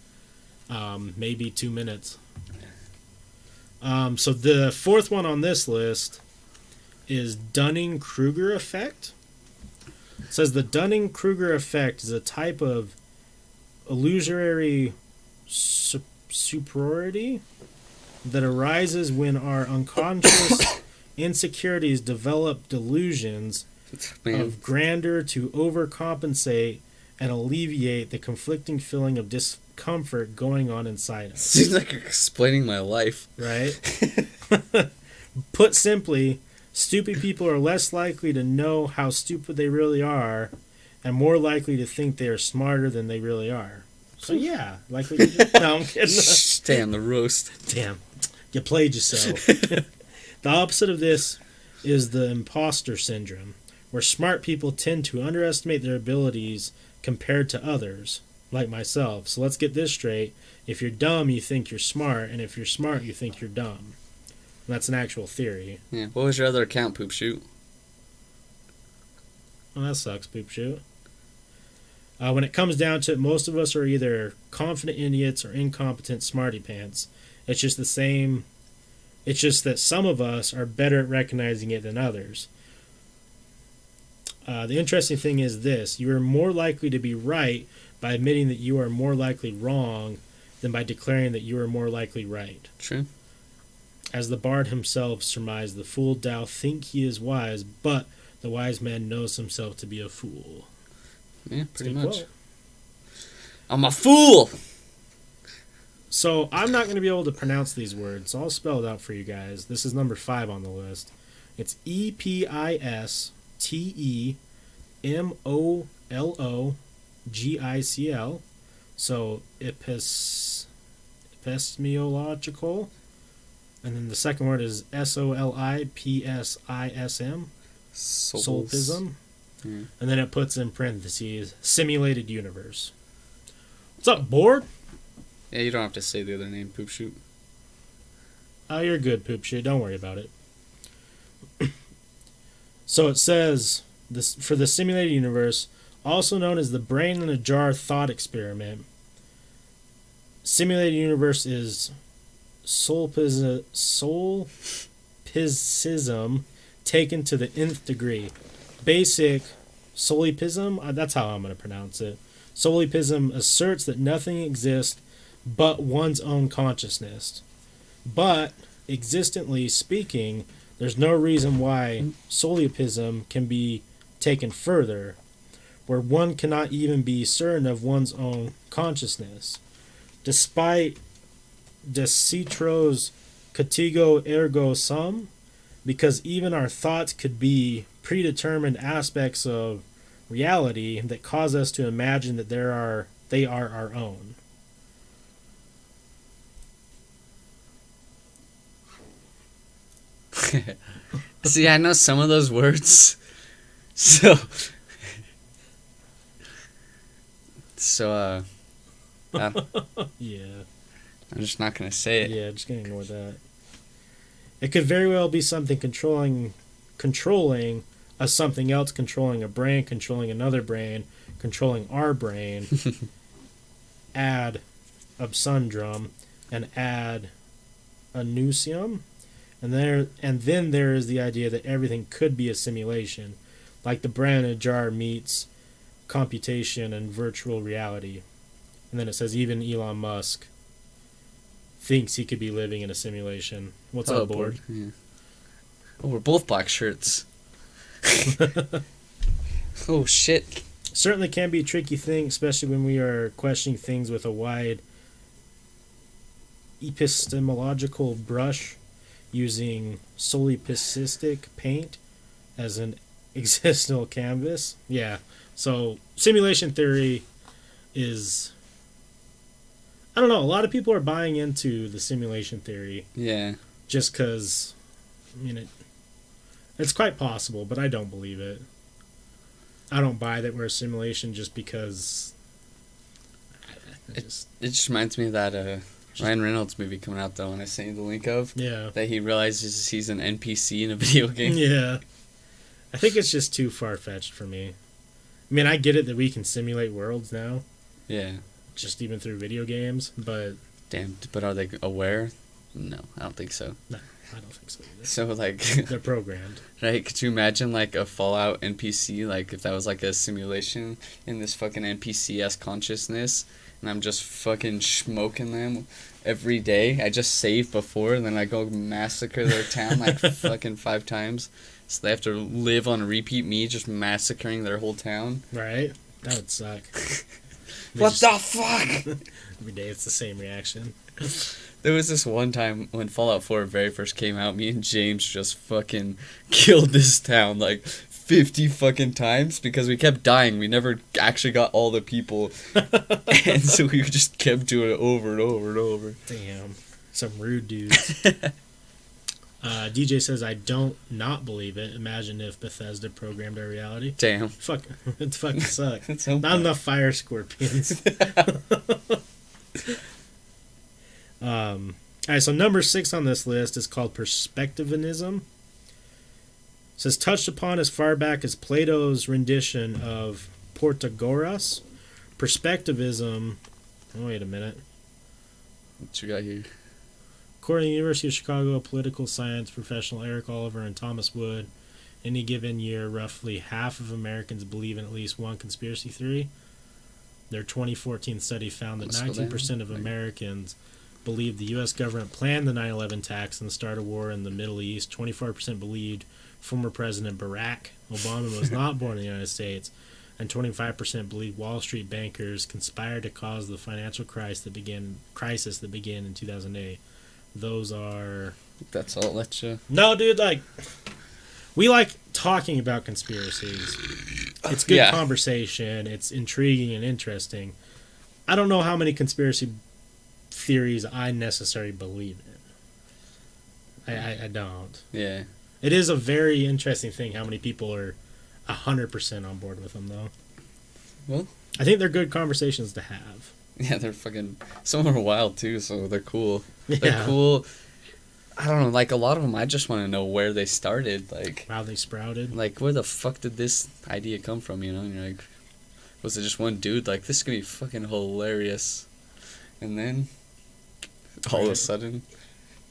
maybe 2 minutes. So the fourth one on this list is Dunning-Kruger effect. It says the Dunning-Kruger effect is a type of illusory superiority that arises when our unconscious insecurities develop delusions of grandeur to overcompensate and alleviate the conflicting feeling of discomfort going on inside us. Seems like you're explaining my life. Right? Put simply, stupid people are less likely to know how stupid they really are and more likely to think they are smarter than they really are. So yeah, likely to just... No, I'm kidding. Damn, the roast. Damn, you played yourself. The opposite of this is the imposter syndrome, where smart people tend to underestimate their abilities compared to others, like myself. So let's get this straight. If you're dumb, you think you're smart, and if you're smart, you think you're dumb. And that's an actual theory. Yeah. What was your other account, Poop Shoot? Well, that sucks, Poop Shoot. When it comes down to it, most of us are either confident idiots or incompetent smarty pants. It's just the same. It's just that some of us are better at recognizing it than others. The interesting thing is this. You are more likely to be right by admitting that you are more likely wrong than by declaring that you are more likely right. True. As the bard himself surmised, the fool doth think he is wise, but the wise man knows himself to be a fool. Yeah, pretty much. Quote. I'm a fool! So I'm not going to be able to pronounce these words, so I'll spell it out for you guys. This is number 5 on the list. It's EPISTEMOLOGICL. So epistemological. And then the second word is SOLIPSISM. Solpism. Mm. And then it puts in parentheses, simulated universe. What's up, board? Yeah, you don't have to say the other name, Poop Shoot. Oh, you're good, Poop Shit. Don't worry about it. So it says, this for the simulated universe, also known as the brain in a jar thought experiment, simulated universe is solipsism taken to the nth degree. Basic solipsism, that's how I'm going to pronounce it. Solipsism asserts that nothing exists but one's own consciousness. But, existently speaking, there's no reason why solipsism can be taken further, where one cannot even be certain of one's own consciousness. Despite de citros catigo ergo sum, because even our thoughts could be predetermined aspects of reality that cause us to imagine that they are our own. See, I know some of those words. So Yeah. I'm just not going to say it. Yeah, just gonna ignore that. It could very well be something controlling a something else, controlling a brain, controlling another brain, controlling our brain, ad absundum, and ad anusium. And then there is the idea that everything could be a simulation, like the brain in a jar meets computation and virtual reality. And then it says even Elon Musk thinks he could be living in a simulation. What's up, board? Yeah. Oh, we're both black shirts. Oh, shit. Certainly can be a tricky thing, especially when we are questioning things with a wide epistemological brush, using solipsistic paint as an existential canvas. Yeah, so simulation theory is... I don't know, a lot of people are buying into the simulation theory. Yeah. Just because, I mean, it's quite possible, but I don't believe it. I don't buy that we're a simulation just because... It just reminds me of that Ryan Reynolds movie coming out, though, and I sent you the link of. Yeah. That he realizes he's an NPC in a video game. Yeah. I think it's just too far-fetched for me. I mean, I get it that we can simulate worlds now. Yeah. Just even through video games, but... Damn, but are they aware? No, I don't think so. No, I don't think so either. So, like... They're programmed. Right? Could you imagine, like, a Fallout NPC, like, if that was, like, a simulation in this fucking NPC-esque consciousness? and I'm just fucking smoking them every day. I just save before, and then I go massacre their town like fucking 5 times. So they have to live on repeat, me just massacring their whole town. Right? That would suck. What the fuck? Every day it's the same reaction. There was this one time when Fallout 4 very first came out, me and James just fucking killed this town like 50 fucking times because we kept dying. We never actually got all the people. And so we just kept doing it over and over and over. Damn. Some rude dudes. DJ says, I don't not believe it. Imagine if Bethesda programmed our reality. Damn. Fuck. It fucking sucks. So not enough fire scorpions. Alright, so number 6 on this list is called perspectivism. It says, touched upon as far back as Plato's rendition of Protagoras. Perspectivism. Oh, wait a minute. What you got here? According to the University of Chicago political science professional Eric Oliver and Thomas Wood, any given year, roughly half of Americans believe in at least one conspiracy theory. Their 2014 study found that 19% of Americans believed the U.S. government planned the 9/11 attacks and the start of war in the Middle East. 24% believed former President Barack Obama was not born in the United States. And 25% believed Wall Street bankers conspired to cause the financial crisis that began in 2008. Those are... That's all. Let you... No, dude, like... We like talking about conspiracies. It's good conversation. It's intriguing and interesting. I don't know how many conspiracy theories I necessarily believe in. I don't. Yeah. It is a very interesting thing how many people are 100% on board with them, though. Well, I think they're good conversations to have. Yeah, they're fucking... Some are wild, too, so they're cool. Yeah. They're cool. I don't know, like, a lot of them, I just want to know where they started, like... How they sprouted. Like, where the fuck did this idea come from, you know? And you're like, was it just one dude? Like, this is gonna be fucking hilarious. And then, all of a sudden,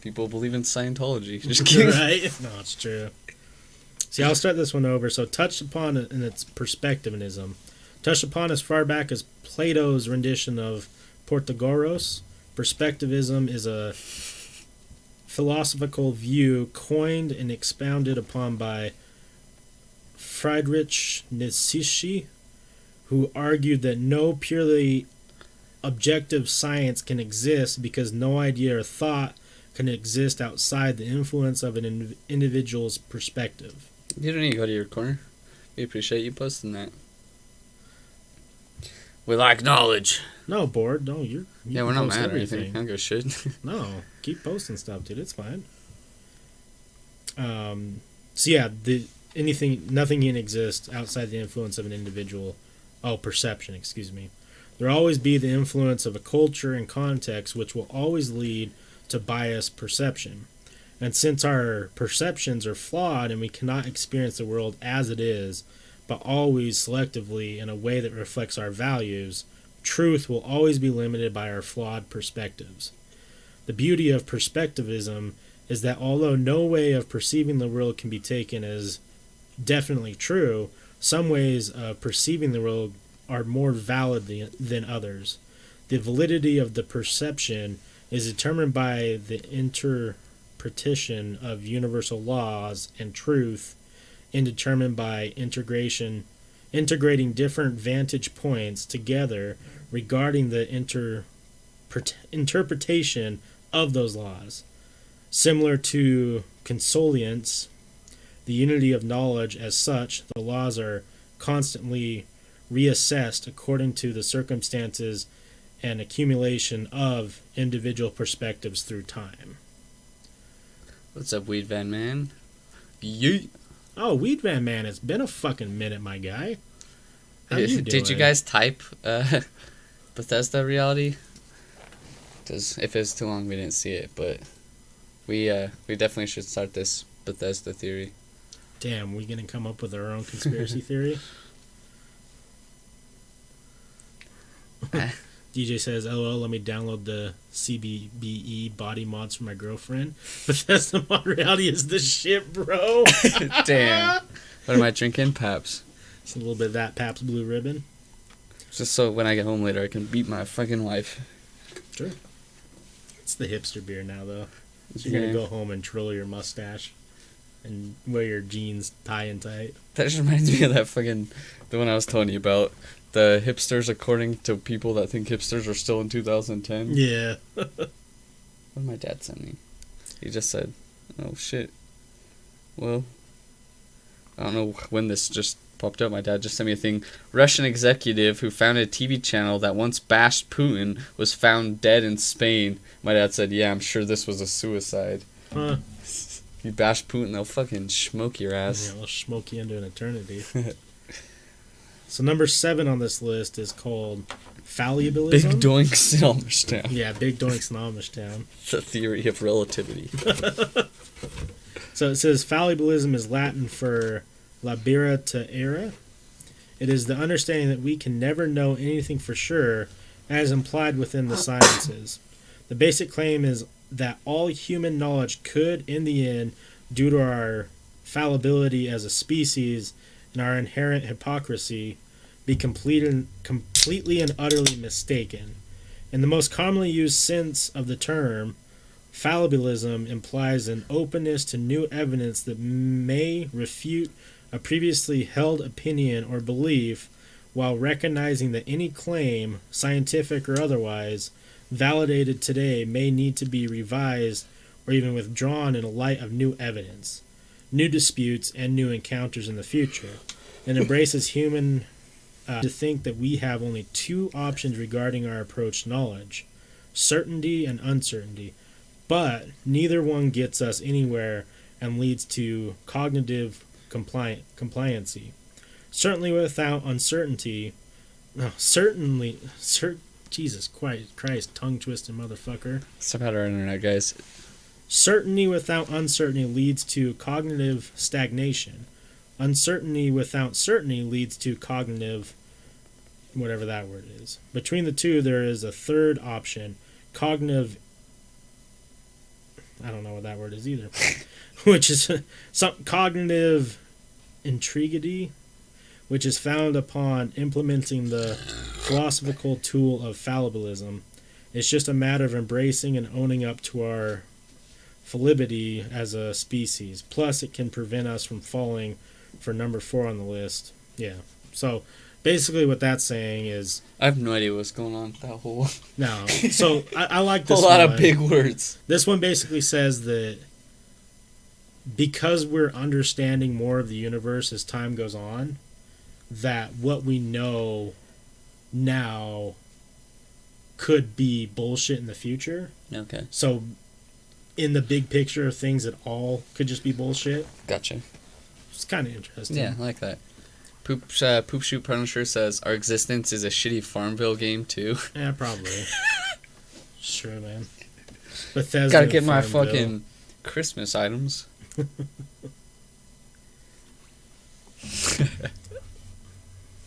people believe in Scientology. Just kidding. Right? No, it's true. See, I'll start this one over. So, touched upon in its perspectivism. Touched upon as far back as Plato's rendition of Protagoras. Perspectivism is a philosophical view coined and expounded upon by Friedrich Nietzsche, who argued that no purely objective science can exist because no idea or thought can exist outside the influence of an individual's perspective. You don't need to go to your corner. We appreciate you posting that. We like knowledge. No, Board. No, yeah, we're not mad or anything. I don't give a shit. No, keep posting stuff, dude. It's fine. So yeah, nothing can exist outside the influence of an individual. Oh, perception. Excuse me. There will always be the influence of a culture and context, which will always lead to biased perception. And since our perceptions are flawed and we cannot experience the world as it is, but always selectively in a way that reflects our values, truth will always be limited by our flawed perspectives. The beauty of perspectivism is that although no way of perceiving the world can be taken as definitely true, some ways of perceiving the world are more valid than others. The validity of the perception is determined by the interpretation of universal laws, and truth and determined by integrating different vantage points together regarding the interpretation of those laws. Similar to consolience, the unity of knowledge as such, the laws are constantly reassessed according to the circumstances and accumulation of individual perspectives through time. What's up, Weed Van Man? Yeet. Oh, Weed Van Man, it's been a fucking minute, my guy. How you doing? Did you guys type Bethesda reality? Because if it's too long, we didn't see it, but we definitely should start this Bethesda theory. Damn, we gonna come up with our own conspiracy theory? DJ says, LOL, let me download the CBBE body mods for my girlfriend. Bethesda mod reality is the shit, bro. Damn. What am I drinking? Paps. Just a little bit of that Pabst Blue Ribbon. Just so when I get home later, I can beat my fucking wife. Sure. It's the hipster beer now, though. So you're going to go home and twirl your mustache and wear your jeans tie and tight. That just reminds me of that fucking... The one I was telling you about. The hipsters, according to people that think hipsters are still in 2010. Yeah. What did my dad send me? He just said, oh shit. Well, I don't know when this just popped up. My dad just sent me a thing. Russian executive who founded a TV channel that once bashed Putin was found dead in Spain. My dad said, yeah, I'm sure this was a suicide. Huh. If you bash Putin, they'll fucking smoke your ass. Yeah, they'll smoke you into an eternity. So number 7 on this list is called fallibilism. Big doinks in Amish Yeah, big doinks in Amish town. The theory of relativity. So it says fallibilism is Latin for labera te era. It is the understanding that we can never know anything for sure, as implied within the sciences. The basic claim is that all human knowledge could, in the end, due to our fallibility as a species and our inherent hypocrisy, be completely and utterly mistaken. In the most commonly used sense of the term, fallibilism implies an openness to new evidence that may refute a previously held opinion or belief, while recognizing that any claim, scientific or otherwise, validated today may need to be revised or even withdrawn in light of new evidence, new disputes, and new encounters in the future, and embraces human to think that we have only 2 options regarding our approach to knowledge, certainty and uncertainty, but neither one gets us anywhere and leads to cognitive compliancy. Certainly without uncertainty, Jesus Christ, tongue-twisting motherfucker. Somehow our internet, guys. Certainty without uncertainty leads to cognitive stagnation. Uncertainty without certainty leads to cognitive, whatever that word is. Between the two, there is a third option, cognitive, I don't know what that word is either, which is some cognitive intriguity, which is founded upon implementing the philosophical tool of fallibilism. It's just a matter of embracing and owning up to our fallibility as a species. Plus, it can prevent us from falling for number 4 on the list. Yeah. So, basically what that's saying is... I have no idea what's going on with that whole... No. So, I like this one. A lot one. of big words. This one basically says that because we're understanding more of the universe as time goes on, that what we know now could be bullshit in the future. Okay. So, in the big picture of things, it all could just be bullshit. Gotcha. It's kind of interesting. Yeah, I like that. Poop Shoot Punisher says, our existence is a shitty Farmville game, too. Yeah, probably. Sure, man. Bethesda. Gotta get my Farmville. fucking Christmas items.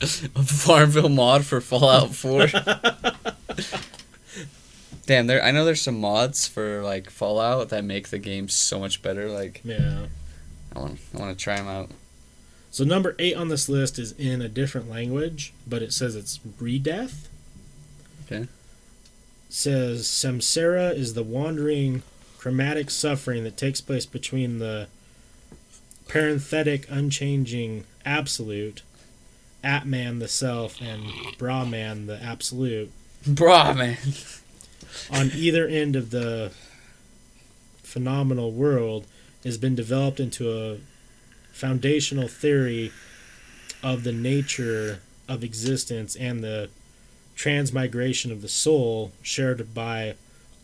A Farmville mod for Fallout 4. Damn, I know there's some mods for like Fallout that make the game so much better. Like, Yeah. I want to try them out. So number 8 on this list is in a different language, but it says it's re-death. Okay. It says samsara is the wandering chromatic suffering that takes place between the parenthetic unchanging absolute, Atman the self, and Brahman the absolute. Brahman. On either end of the phenomenal world has been developed into a foundational theory of the nature of existence and the transmigration of the soul shared by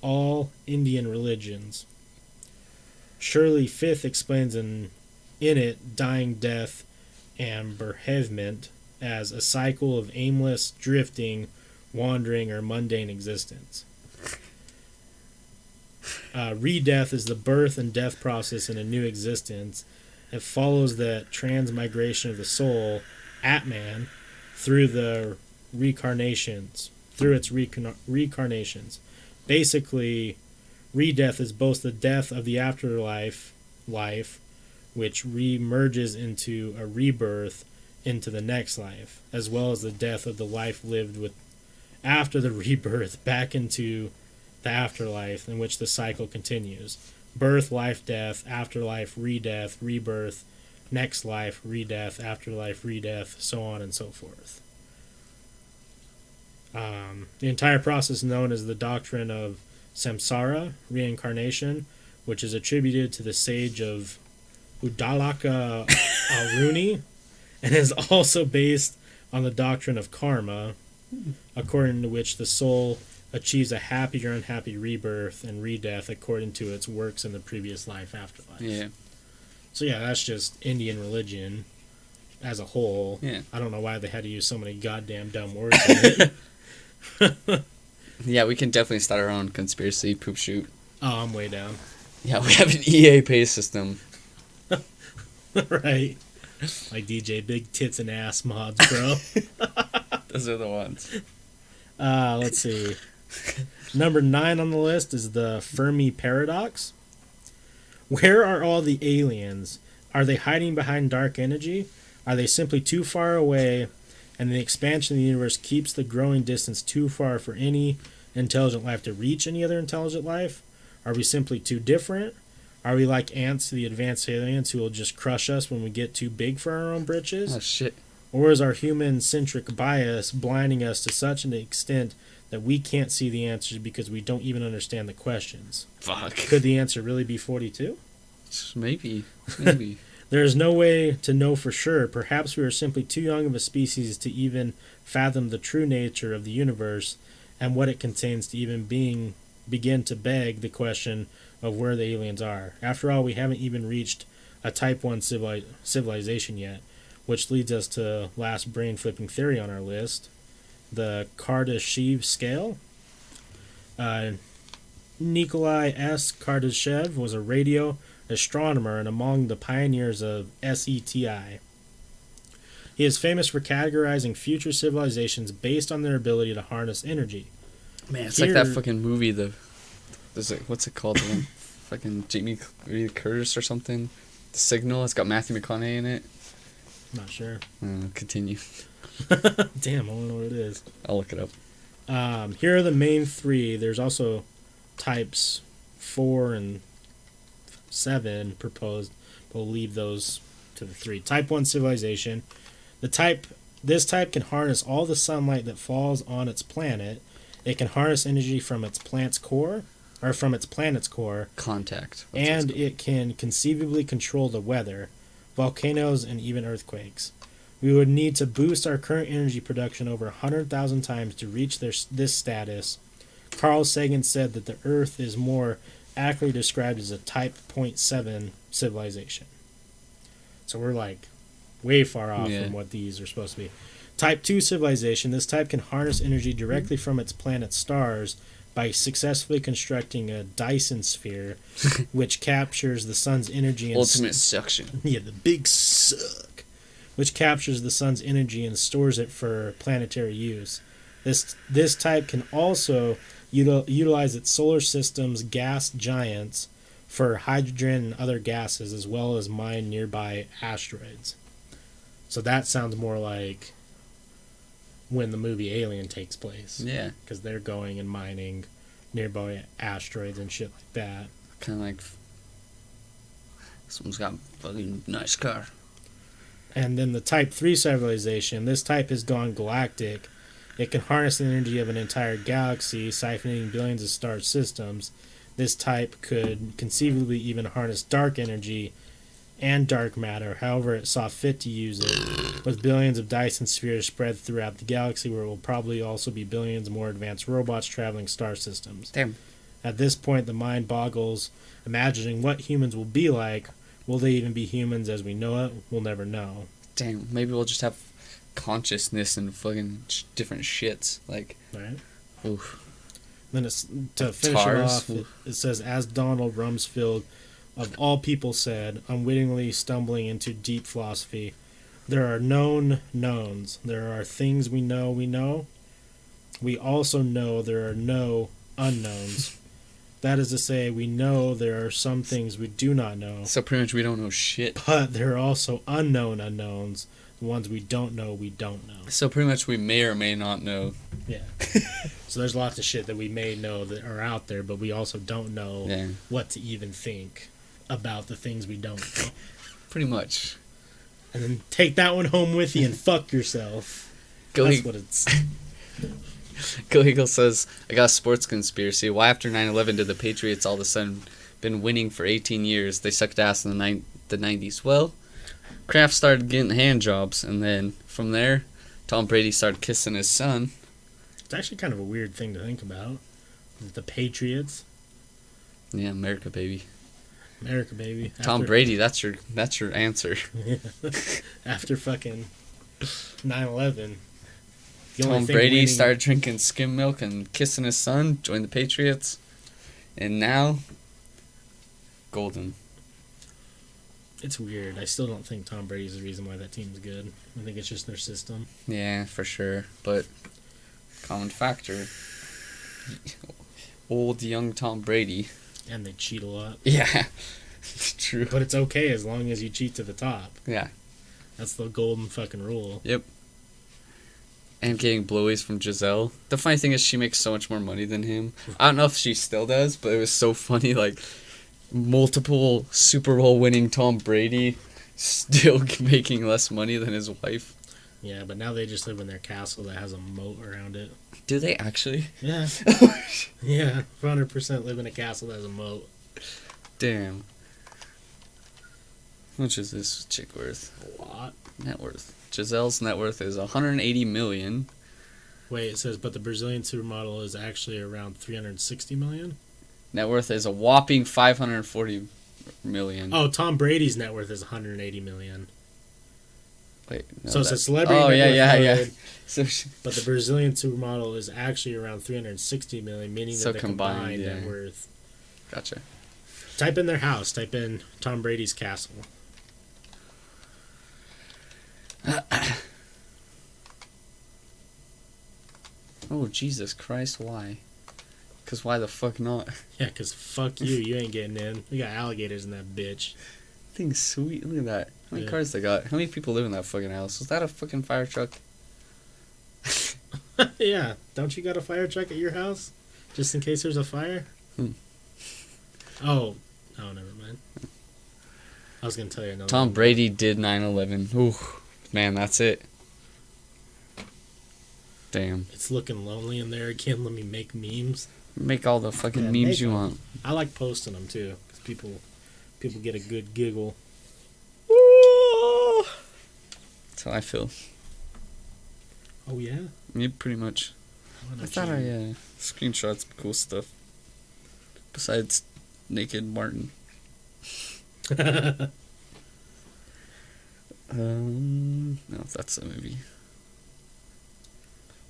all Indian religions. Shirley Fifth explains in it dying, death, and bereavement as a cycle of aimless drifting, wandering, or mundane existence. Re-death is the birth and death process in a new existence. It follows the transmigration of the soul, Atman, through its reincarnations. Basically, re-death is both the death of the afterlife, which re-merges into a rebirth, into the next life, as well as the death of the life lived with after the rebirth back into the afterlife, in which the cycle continues. Birth, life, death, afterlife, re-death, rebirth, next life, re-death, afterlife, re-death, so on and so forth. The entire process is known as the doctrine of samsara, reincarnation, which is attributed to the sage of Udalaka Aruni, and is also based on the doctrine of karma, according to which the soul achieves a happy or unhappy rebirth and re-death according to its works in the previous life, afterlife. Yeah. So yeah, that's just Indian religion as a whole. Yeah. I don't know why they had to use so many goddamn dumb words in it. Yeah, we can definitely start our own conspiracy poop shoot. Oh, I'm way down. Yeah, we have an EA pay system. Right. Like DJ Big Tits and Ass mods, bro. Those are the ones. Let's see. Number 9 on the list is the Fermi paradox. Where are all the aliens? Are they hiding behind dark energy? Are they simply too far away, and the expansion of the universe keeps the growing distance too far for any intelligent life to reach any other intelligent life? Are we simply too different? Are we like ants to the advanced aliens who will just crush us when we get too big for our own britches? Oh, shit. Or is our human-centric bias blinding us to such an extent that we can't see the answers because we don't even understand the questions? Fuck. Could the answer really be 42? Maybe. There is no way to know for sure. Perhaps we are simply too young of a species to even fathom the true nature of the universe and what it contains to even begin to beg the question of where the aliens are. After all, we haven't even reached a Type 1 civilization yet, which leads us to last brain-flipping theory on our list, the Kardashev scale. Nikolai S. Kardashev was a radio astronomer and among the pioneers of SETI. He is famous for categorizing future civilizations based on their ability to harness energy. Man, it's like that fucking movie, what's it called? The one, fucking Jamie Lee Curtis or something? The Signal. It's got Matthew McConaughey in it. Not sure. Continue. Damn, I don't know what it is. I'll look it up. Here are the main 3. There's also types 4 and 7 proposed, but we'll leave those to the 3. Type 1 civilization. This type can harness all the sunlight that falls on its planet. It can harness energy from its planet's core. Contact. And it can conceivably control the weather, volcanoes, and even earthquakes. We would need to boost our current energy production over 100,000 times to reach this status. Carl Sagan said that the Earth is more accurately described as a Type 0.7 civilization. So we're like way far off from what these are supposed to be. Type 2 civilization. This type can harness energy directly from its planet's stars by successfully constructing a Dyson sphere, which captures the sun's energy and ultimate suction. Yeah, the big suck, which captures the sun's energy and stores it for planetary use. This type can also utilize its solar system's gas giants for hydrogen and other gases, as well as mine nearby asteroids. So that sounds more like when the movie Alien takes place. Yeah. Because they're going and mining nearby asteroids and shit like that. Kind of like, someone's got a fucking nice car. And then the Type 3 civilization, this type has gone galactic. It can harness the energy of an entire galaxy, siphoning billions of star systems. This type could conceivably even harness dark energy and dark matter, however it saw fit to use it, with billions of Dyson spheres spread throughout the galaxy, where it will probably also be billions more advanced robots traveling star systems. Damn. At this point, the mind boggles, imagining what humans will be like. Will they even be humans as we know it? We'll never know. Damn, maybe we'll just have consciousness and fucking different shits. Like, right? Oof. Then it's, to finish it off, it says, as Donald Rumsfeld of all people said, unwittingly stumbling into deep philosophy, there are known knowns. There are things we know we know. We also know there are no unknowns. That is to say, we know there are some things we do not know. So pretty much we don't know shit. But there are also unknown unknowns, ones we don't know, we don't know. So pretty much we may or may not know. Yeah. So there's lots of shit that we may know that are out there, but we also don't know what to even think about the things we don't know. Pretty much. And then take that one home with you and fuck yourself. That's what it's... Go Eagle says, I got a sports conspiracy. Why after 9/11 did the Patriots all of a sudden been winning for 18 years? They sucked ass in the 90s. Well, Kraft started getting hand jobs, and then from there, Tom Brady started kissing his son. It's actually kind of a weird thing to think about. The Patriots. Yeah, America, baby. America, baby. Tom Brady, that's your answer. After fucking 9/11. Tom Brady started drinking skim milk and kissing his son, joined the Patriots, and now, golden. It's weird. I still don't think Tom Brady's the reason why that team's good. I think it's just their system. Yeah, for sure. But, common factor, old, young Tom Brady. And they cheat a lot. Yeah, it's true. But it's okay as long as you cheat to the top. Yeah. That's the golden fucking rule. Yep. And getting blowies from Giselle. The funny thing is she makes so much more money than him. I don't know if she still does, but it was so funny, like, multiple Super Bowl winning Tom Brady still making less money than his wife. Yeah, but now they just live in their castle that has a moat around it. Do they actually? Yeah. Yeah, 100% live in a castle that has a moat. Damn. How much is this chick worth? A lot. Net worth. Giselle's net worth is $180 million. Wait, it says, but the Brazilian supermodel is actually around $360 million? Net worth is a whopping $540 million. Oh, Tom Brady's net worth is $180 million. Wait, no, so it's a celebrity net worth. Yeah. So but the Brazilian supermodel is actually around $360 million, meaning that the combined net worth. Gotcha. Type in their house. Type in Tom Brady's castle. Oh, Jesus Christ, why? Because why the fuck not? Yeah, because fuck you. You ain't getting in. We got alligators in that bitch. Thing's sweet. Look at that. How many cars they got? How many people live in that fucking house? Was that a fucking fire truck? Yeah. Don't you got a fire truck at your house? Just in case there's a fire? Oh, never mind. I was going to tell you another Tom Brady did 9/11. Ooh, man, that's it. Damn. It's looking lonely in there again. Let me make memes. Make all the fucking memes you want. I like posting them too, because people get a good giggle. That's how I feel. Oh yeah? Yeah, pretty much. I thought I screenshot some cool stuff. Besides naked Martin. No, that's a movie.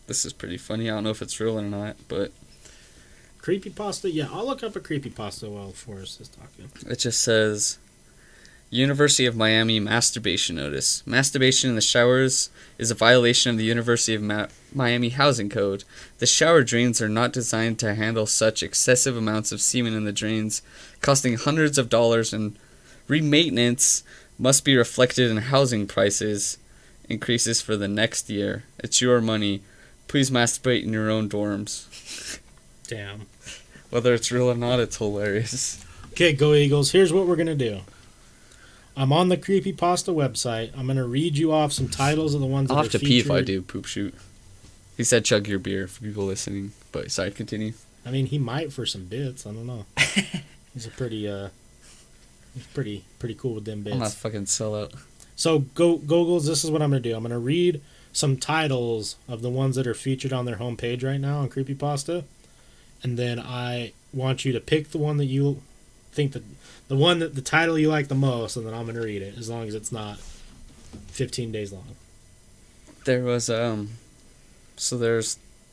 This is pretty funny. I don't know if it's real or not, but creepypasta? Yeah, I'll look up a creepypasta while Forrest is talking. It just says, University of Miami masturbation notice. Masturbation in the showers is a violation of the University of Miami housing code. The shower drains are not designed to handle such excessive amounts of semen in the drains, costing hundreds of dollars, and re-maintenance must be reflected in housing prices increases for the next year. It's your money. Please masturbate in your own dorms. Damn. Whether it's real or not, it's hilarious. Okay, go Eagles. Here's what we're going to do. I'm on the Creepypasta website. I'm going to read you off some titles of the ones that I'll have are to pee if I featured. do poop shoot. He said chug your beer for people listening. But sorry, continue. I mean, he might for some bits. I don't know. He's a pretty cool with them bits. I'm not fucking sellout. So, Googles, this is what I'm going to do. I'm going to read some titles of the ones that are featured on their homepage right now on Creepypasta. And then I want you to pick the one that you think the title you like the most, and then I'm going to read it, as long as it's not 15 days long. There was,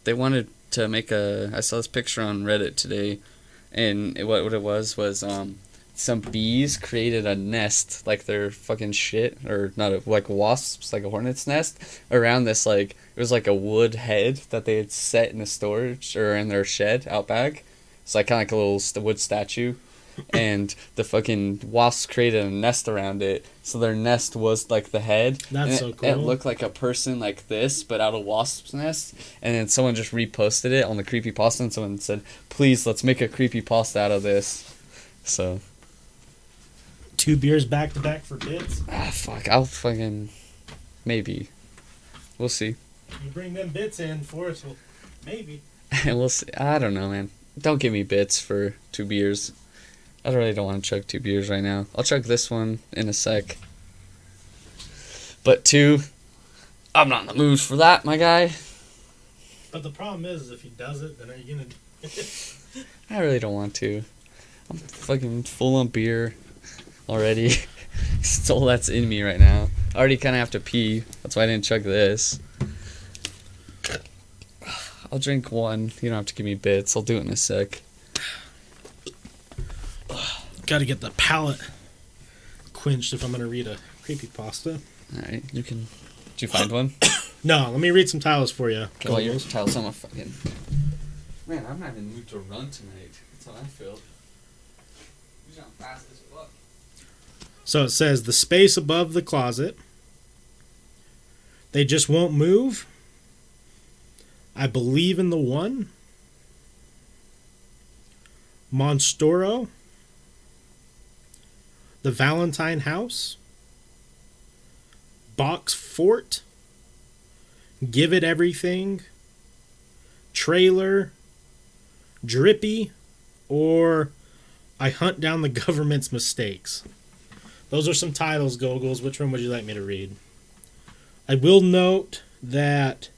they wanted to make I saw this picture on Reddit today, and what it was, some bees created a nest, like their fucking shit, or not, like wasps, like a hornet's nest, around this, like, it was like a wood head that they had set in a storage, or in their shed out back. It's like kind of like a little wood statue. and the fucking wasps created a nest around it. So their nest was like the head. That's so cool. It looked like a person like this, but out of wasp's nest. And then someone just reposted it on the creepypasta, and someone said, "Please, let's make a creepypasta out of this." So 2 beers back to back for bits. fuck, I'll fucking maybe. We'll see. You bring them bits in for us, well, maybe. We'll see. I don't know, man. Don't give me bits for 2 beers. I really don't want to chug 2 beers right now. I'll chug this one in a sec. But 2, I'm not in the mood for that, my guy. But the problem is, if he does it, then are you gonna? I really don't want to. I'm fucking full on beer already. It's all that's in me right now. I already kind of have to pee. That's why I didn't chug this. I'll drink 1. You don't have to give me bits. I'll do it in a sec. Gotta get the palate quenched if I'm gonna read a creepypasta. Alright, you can... Did you find one? No, let me read some titles for you. Okay, well, your titles, I'm a fucking... Man, I'm not even in the mood to run tonight. That's how I feel. You're not fast as fuck. So it says, the space above the closet. They just won't move. I believe in the one. Monstoro. The Valentine House. Box Fort. Give It Everything. Trailer. Drippy. Or I Hunt Down the Government's Mistakes. Those are some titles, Goggles. Which one would you like me to read? I will note that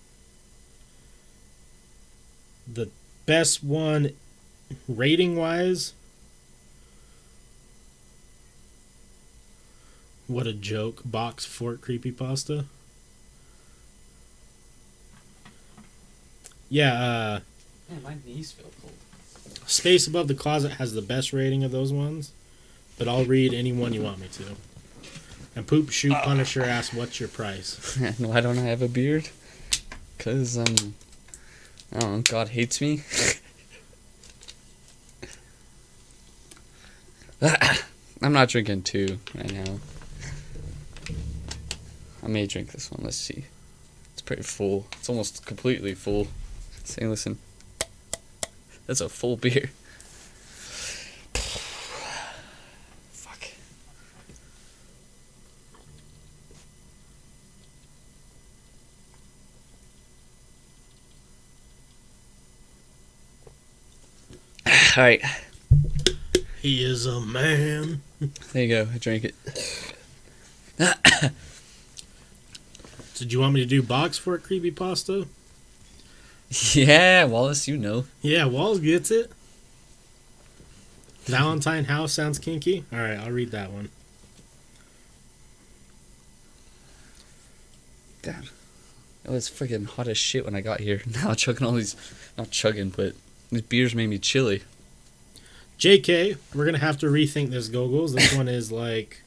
the best one, rating-wise, what a joke, Box Fort Creepypasta. Yeah, Man, my knees feel cold. Space Above the Closet has the best rating of those ones, but I'll read any one you want me to. And Poop Shoot Punisher asks, what's your price? And why don't I have a beard? Because, I don't know, God hates me. I'm not drinking 2 right now. I may drink this one, let's see. It's pretty full. It's almost completely full. Say, listen. That's a full beer. Fuck. Alright. He is a man. There you go. I drank it. Did you want me to do Box Fort Creepypasta? Yeah, Wallace, you know. Yeah, Walls gets it. Valentine House sounds kinky. Alright, I'll read that one. God. It was freaking hot as shit when I got here. Now chugging all these... Not chugging, but these beers made me chilly. JK, we're going to have to rethink this, Goggles. This one is, like...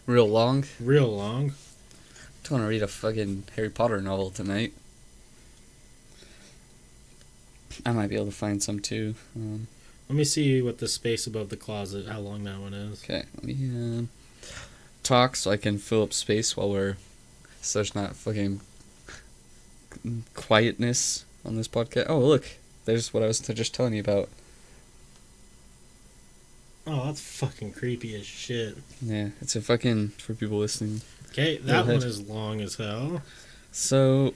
Real long. real long. I don't want to read a fucking Harry Potter novel tonight. I might be able to find some too. Let me see what the space above the closet, how long that one is. Okay, let me talk so I can fill up space while we're... So there's not fucking quietness on this podcast. Oh, look. There's what I was just telling you about. Oh, that's fucking creepy as shit. Yeah, it's a fucking... For people listening. Okay, that one is long as hell. So,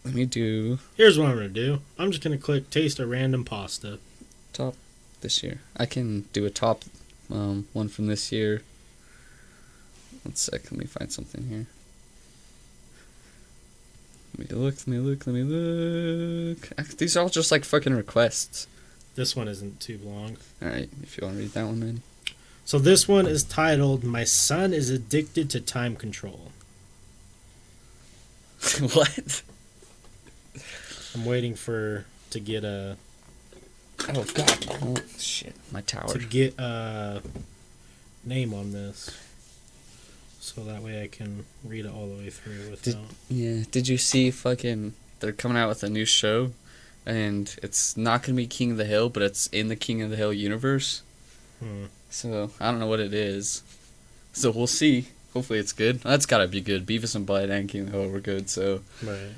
let me do... Here's what I'm going to do. I'm just going to click taste a random pasta. Top this year. I can do a top one from this year. One sec, let me find something here. Let me look. These are all just like fucking requests. This one isn't too long. Alright, if you want to read that one then. So this one is titled, My Son is Addicted to Time Control. What? I'm waiting to get a... Oh, God. Oh, shit. My tower. To get a name on this. So that way I can read it all the way through without... Did you see fucking... They're coming out with a new show, and it's not going to be King of the Hill, but it's in the King of the Hill universe. So I don't know what it is. So we'll see. Hopefully it's good. That's gotta be good. Beavis and Butthead and Hill were good. So. Right.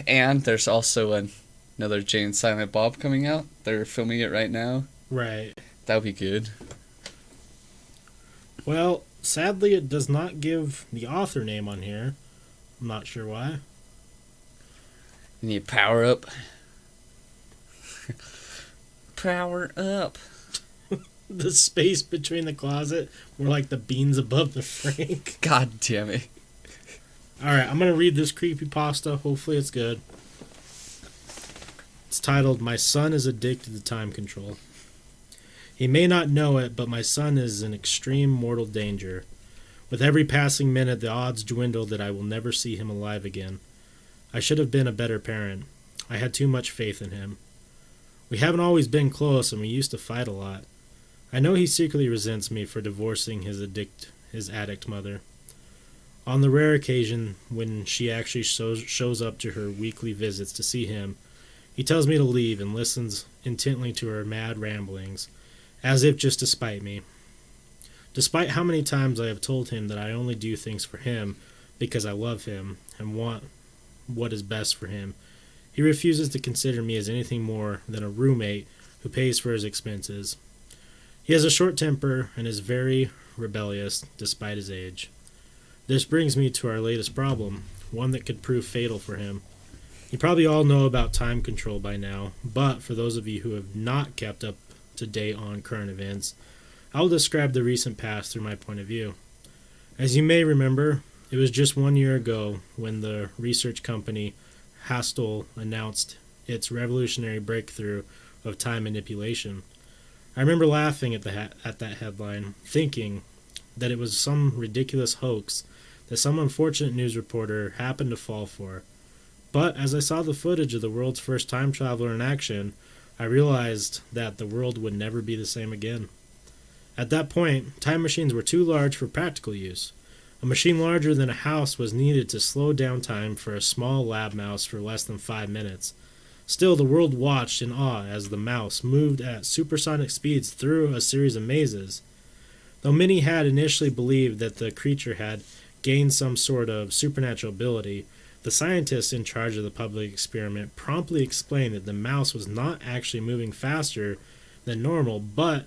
And there's also another Jay and Silent Bob coming out. They're filming it right now. Right. That would be good. Well, sadly, it does not give the author name on here. I'm not sure why. You need power up. Power up. The space between the closet were like the beans above the Frank. God damn it. Alright, I'm going to read this creepypasta. Hopefully it's good. It's titled, My Son is Addicted to Time Control. He may not know it, but my son is in extreme mortal danger. With every passing minute, the odds dwindle that I will never see him alive again. I should have been a better parent. I had too much faith in him. We haven't always been close, and we used to fight a lot. I know he secretly resents me for divorcing his addict mother. On the rare occasion when she actually shows up to her weekly visits to see him, he tells me to leave and listens intently to her mad ramblings, as if just to spite me. Despite how many times I have told him that I only do things for him because I love him and want what is best for him, he refuses to consider me as anything more than a roommate who pays for his expenses. He has a short temper and is very rebellious despite his age. This brings me to our latest problem, one that could prove fatal for him. You probably all know about time control by now, but for those of you who have not kept up to date on current events, I will describe the recent past through my point of view. As you may remember, it was just 1 year ago when the research company Hastel announced its revolutionary breakthrough of time manipulation. I remember laughing at that headline, thinking that it was some ridiculous hoax that some unfortunate news reporter happened to fall for. But as I saw the footage of the world's first time traveler in action, I realized that the world would never be the same again. At that point, time machines were too large for practical use. A machine larger than a house was needed to slow down time for a small lab mouse for less than 5 minutes. Still, the world watched in awe as the mouse moved at supersonic speeds through a series of mazes. Though many had initially believed that the creature had gained some sort of supernatural ability, the scientists in charge of the public experiment promptly explained that the mouse was not actually moving faster than normal, but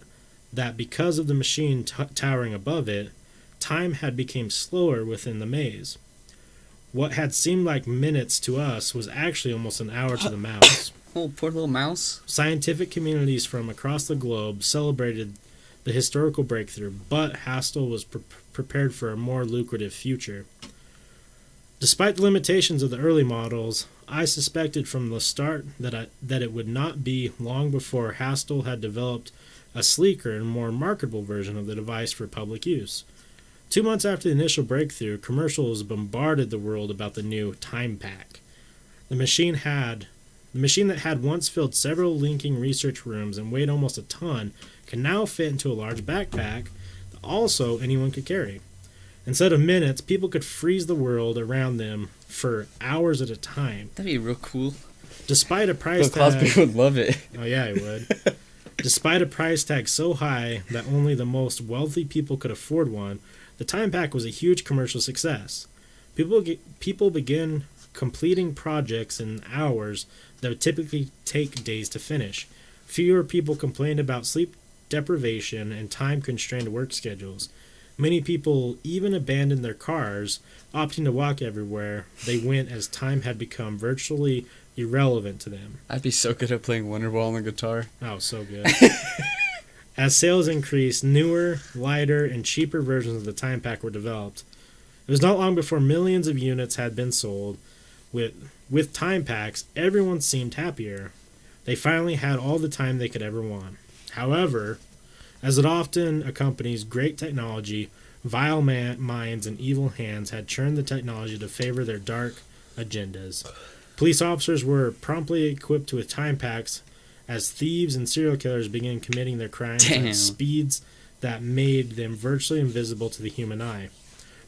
that because of the machine towering above it, time had become slower within the maze. What had seemed like minutes to us was actually almost an hour to the mouse. Oh, poor little mouse. Scientific communities from across the globe celebrated the historical breakthrough, but Hastel was prepared for a more lucrative future. Despite the limitations of the early models, I suspected from the start that it would not be long before Hastel had developed a sleeker and more marketable version of the device for public use. 2 months after the initial breakthrough, commercials bombarded the world about the new Time Pack. The machine that had once filled several linking research rooms and weighed almost a ton can now fit into a large backpack that also anyone could carry. Instead of minutes, people could freeze the world around them for hours at a time. That'd be real cool. Despite a price Bill tag... Cosby would love it. Oh yeah, he would. Despite a price tag so high that only the most wealthy people could afford one, the Time Pack was a huge commercial success. People began completing projects in hours that would typically take days to finish. Fewer people complained about sleep deprivation and time-constrained work schedules. Many people even abandoned their cars, opting to walk everywhere they went as time had become virtually irrelevant to them. I'd be so good at playing Wonderball on the guitar. Oh, so good. As sales increased, newer, lighter, and cheaper versions of the Time Pack were developed. It was not long before millions of units had been sold. With Time Packs, everyone seemed happier. They finally had all the time they could ever want. However, as it often accompanies great technology, vile minds and evil hands had turned the technology to favor their dark agendas. Police officers were promptly equipped with Time Packs as thieves and serial killers began committing their crimes at speeds that made them virtually invisible to the human eye.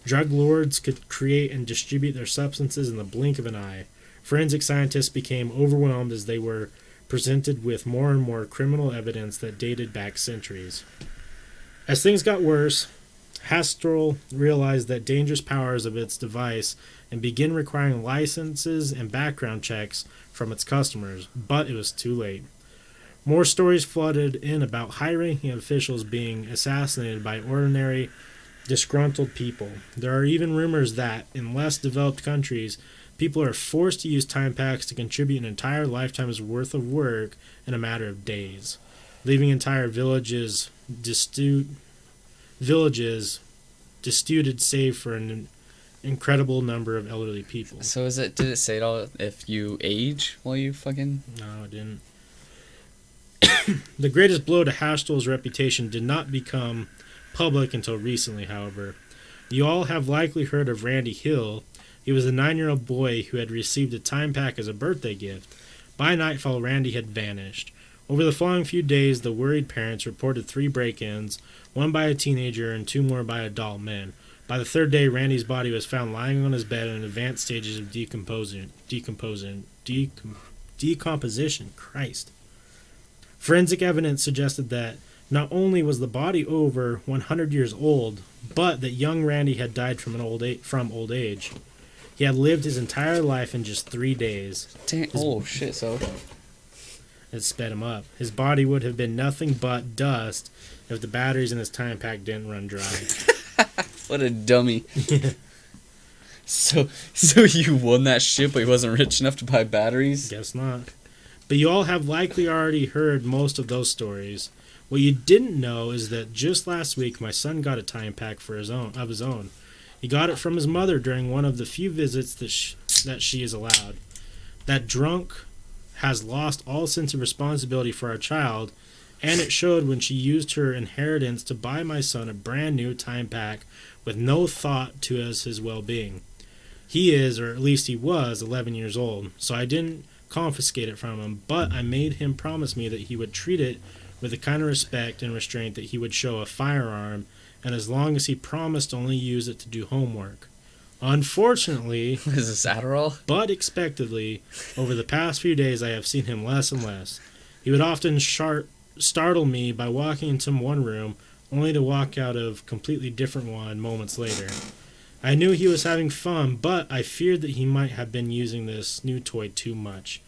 Drug lords could create and distribute their substances in the blink of an eye. Forensic scientists became overwhelmed as they were presented with more and more criminal evidence that dated back centuries. As things got worse, Hastrel realized the dangerous powers of its device and began requiring licenses and background checks from its customers, but it was too late. More stories flooded in about high-ranking officials being assassinated by ordinary, disgruntled people. There are even rumors that, in less developed countries, people are forced to use time packs to contribute an entire lifetime's worth of work in a matter of days, leaving entire villages destituted save for an incredible number of elderly people. So did it say at all if you age while you fucking... No, it didn't. The greatest blow to Hastrel's reputation did not become public until recently, however. You all have likely heard of Randy Hill. He was a 9-year-old boy who had received a time pack as a birthday gift. By nightfall, Randy had vanished. Over the following few days, the worried parents reported 3 break-ins, 1 by a teenager and 2 more by adult men. By the 3rd day, Randy's body was found lying on his bed in advanced stages of decomposition. Christ. Forensic evidence suggested that not only was the body over 100 years old, but that young Randy had died from old age. He had lived his entire life in just 3 days. Shit, so... It sped him up. His body would have been nothing but dust if the batteries in his time pack didn't run dry. What a dummy. So you won that shit, but he wasn't rich enough to buy batteries? Guess not. But you all have likely already heard most of those stories. What you didn't know is that just last week my son got a time pack of his own. He got it from his mother during one of the few visits that she is allowed. That drunk has lost all sense of responsibility for our child, and it showed when she used her inheritance to buy my son a brand new time pack with no thought to his well-being. He is, or at least he was, 11 years old, so I didn't confiscate it from him, but I made him promise me that he would treat it with the kind of respect and restraint that he would show a firearm, and as long as he promised only use it to do homework. Unfortunately, is this Adderall? But expectedly, over the past few days I have seen him less and less. He would often startle me by walking into one room, only to walk out of a completely different one moments later. I knew he was having fun, but I feared that he might have been using this new toy too much.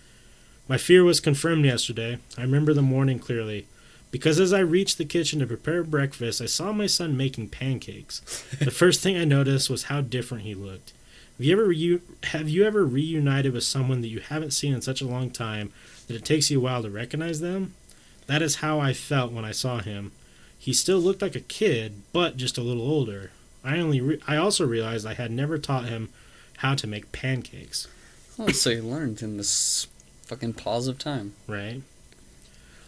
My fear was confirmed yesterday. I remember the morning clearly, because as I reached the kitchen to prepare breakfast, I saw my son making pancakes. The first thing I noticed was how different he looked. Have you ever reunited with someone that you haven't seen in such a long time that it takes you a while to recognize them? That is how I felt when I saw him. He still looked like a kid, but just a little older. I also realized I had never taught him how to make pancakes. Oh, so you learned in this fucking pause of time. Right.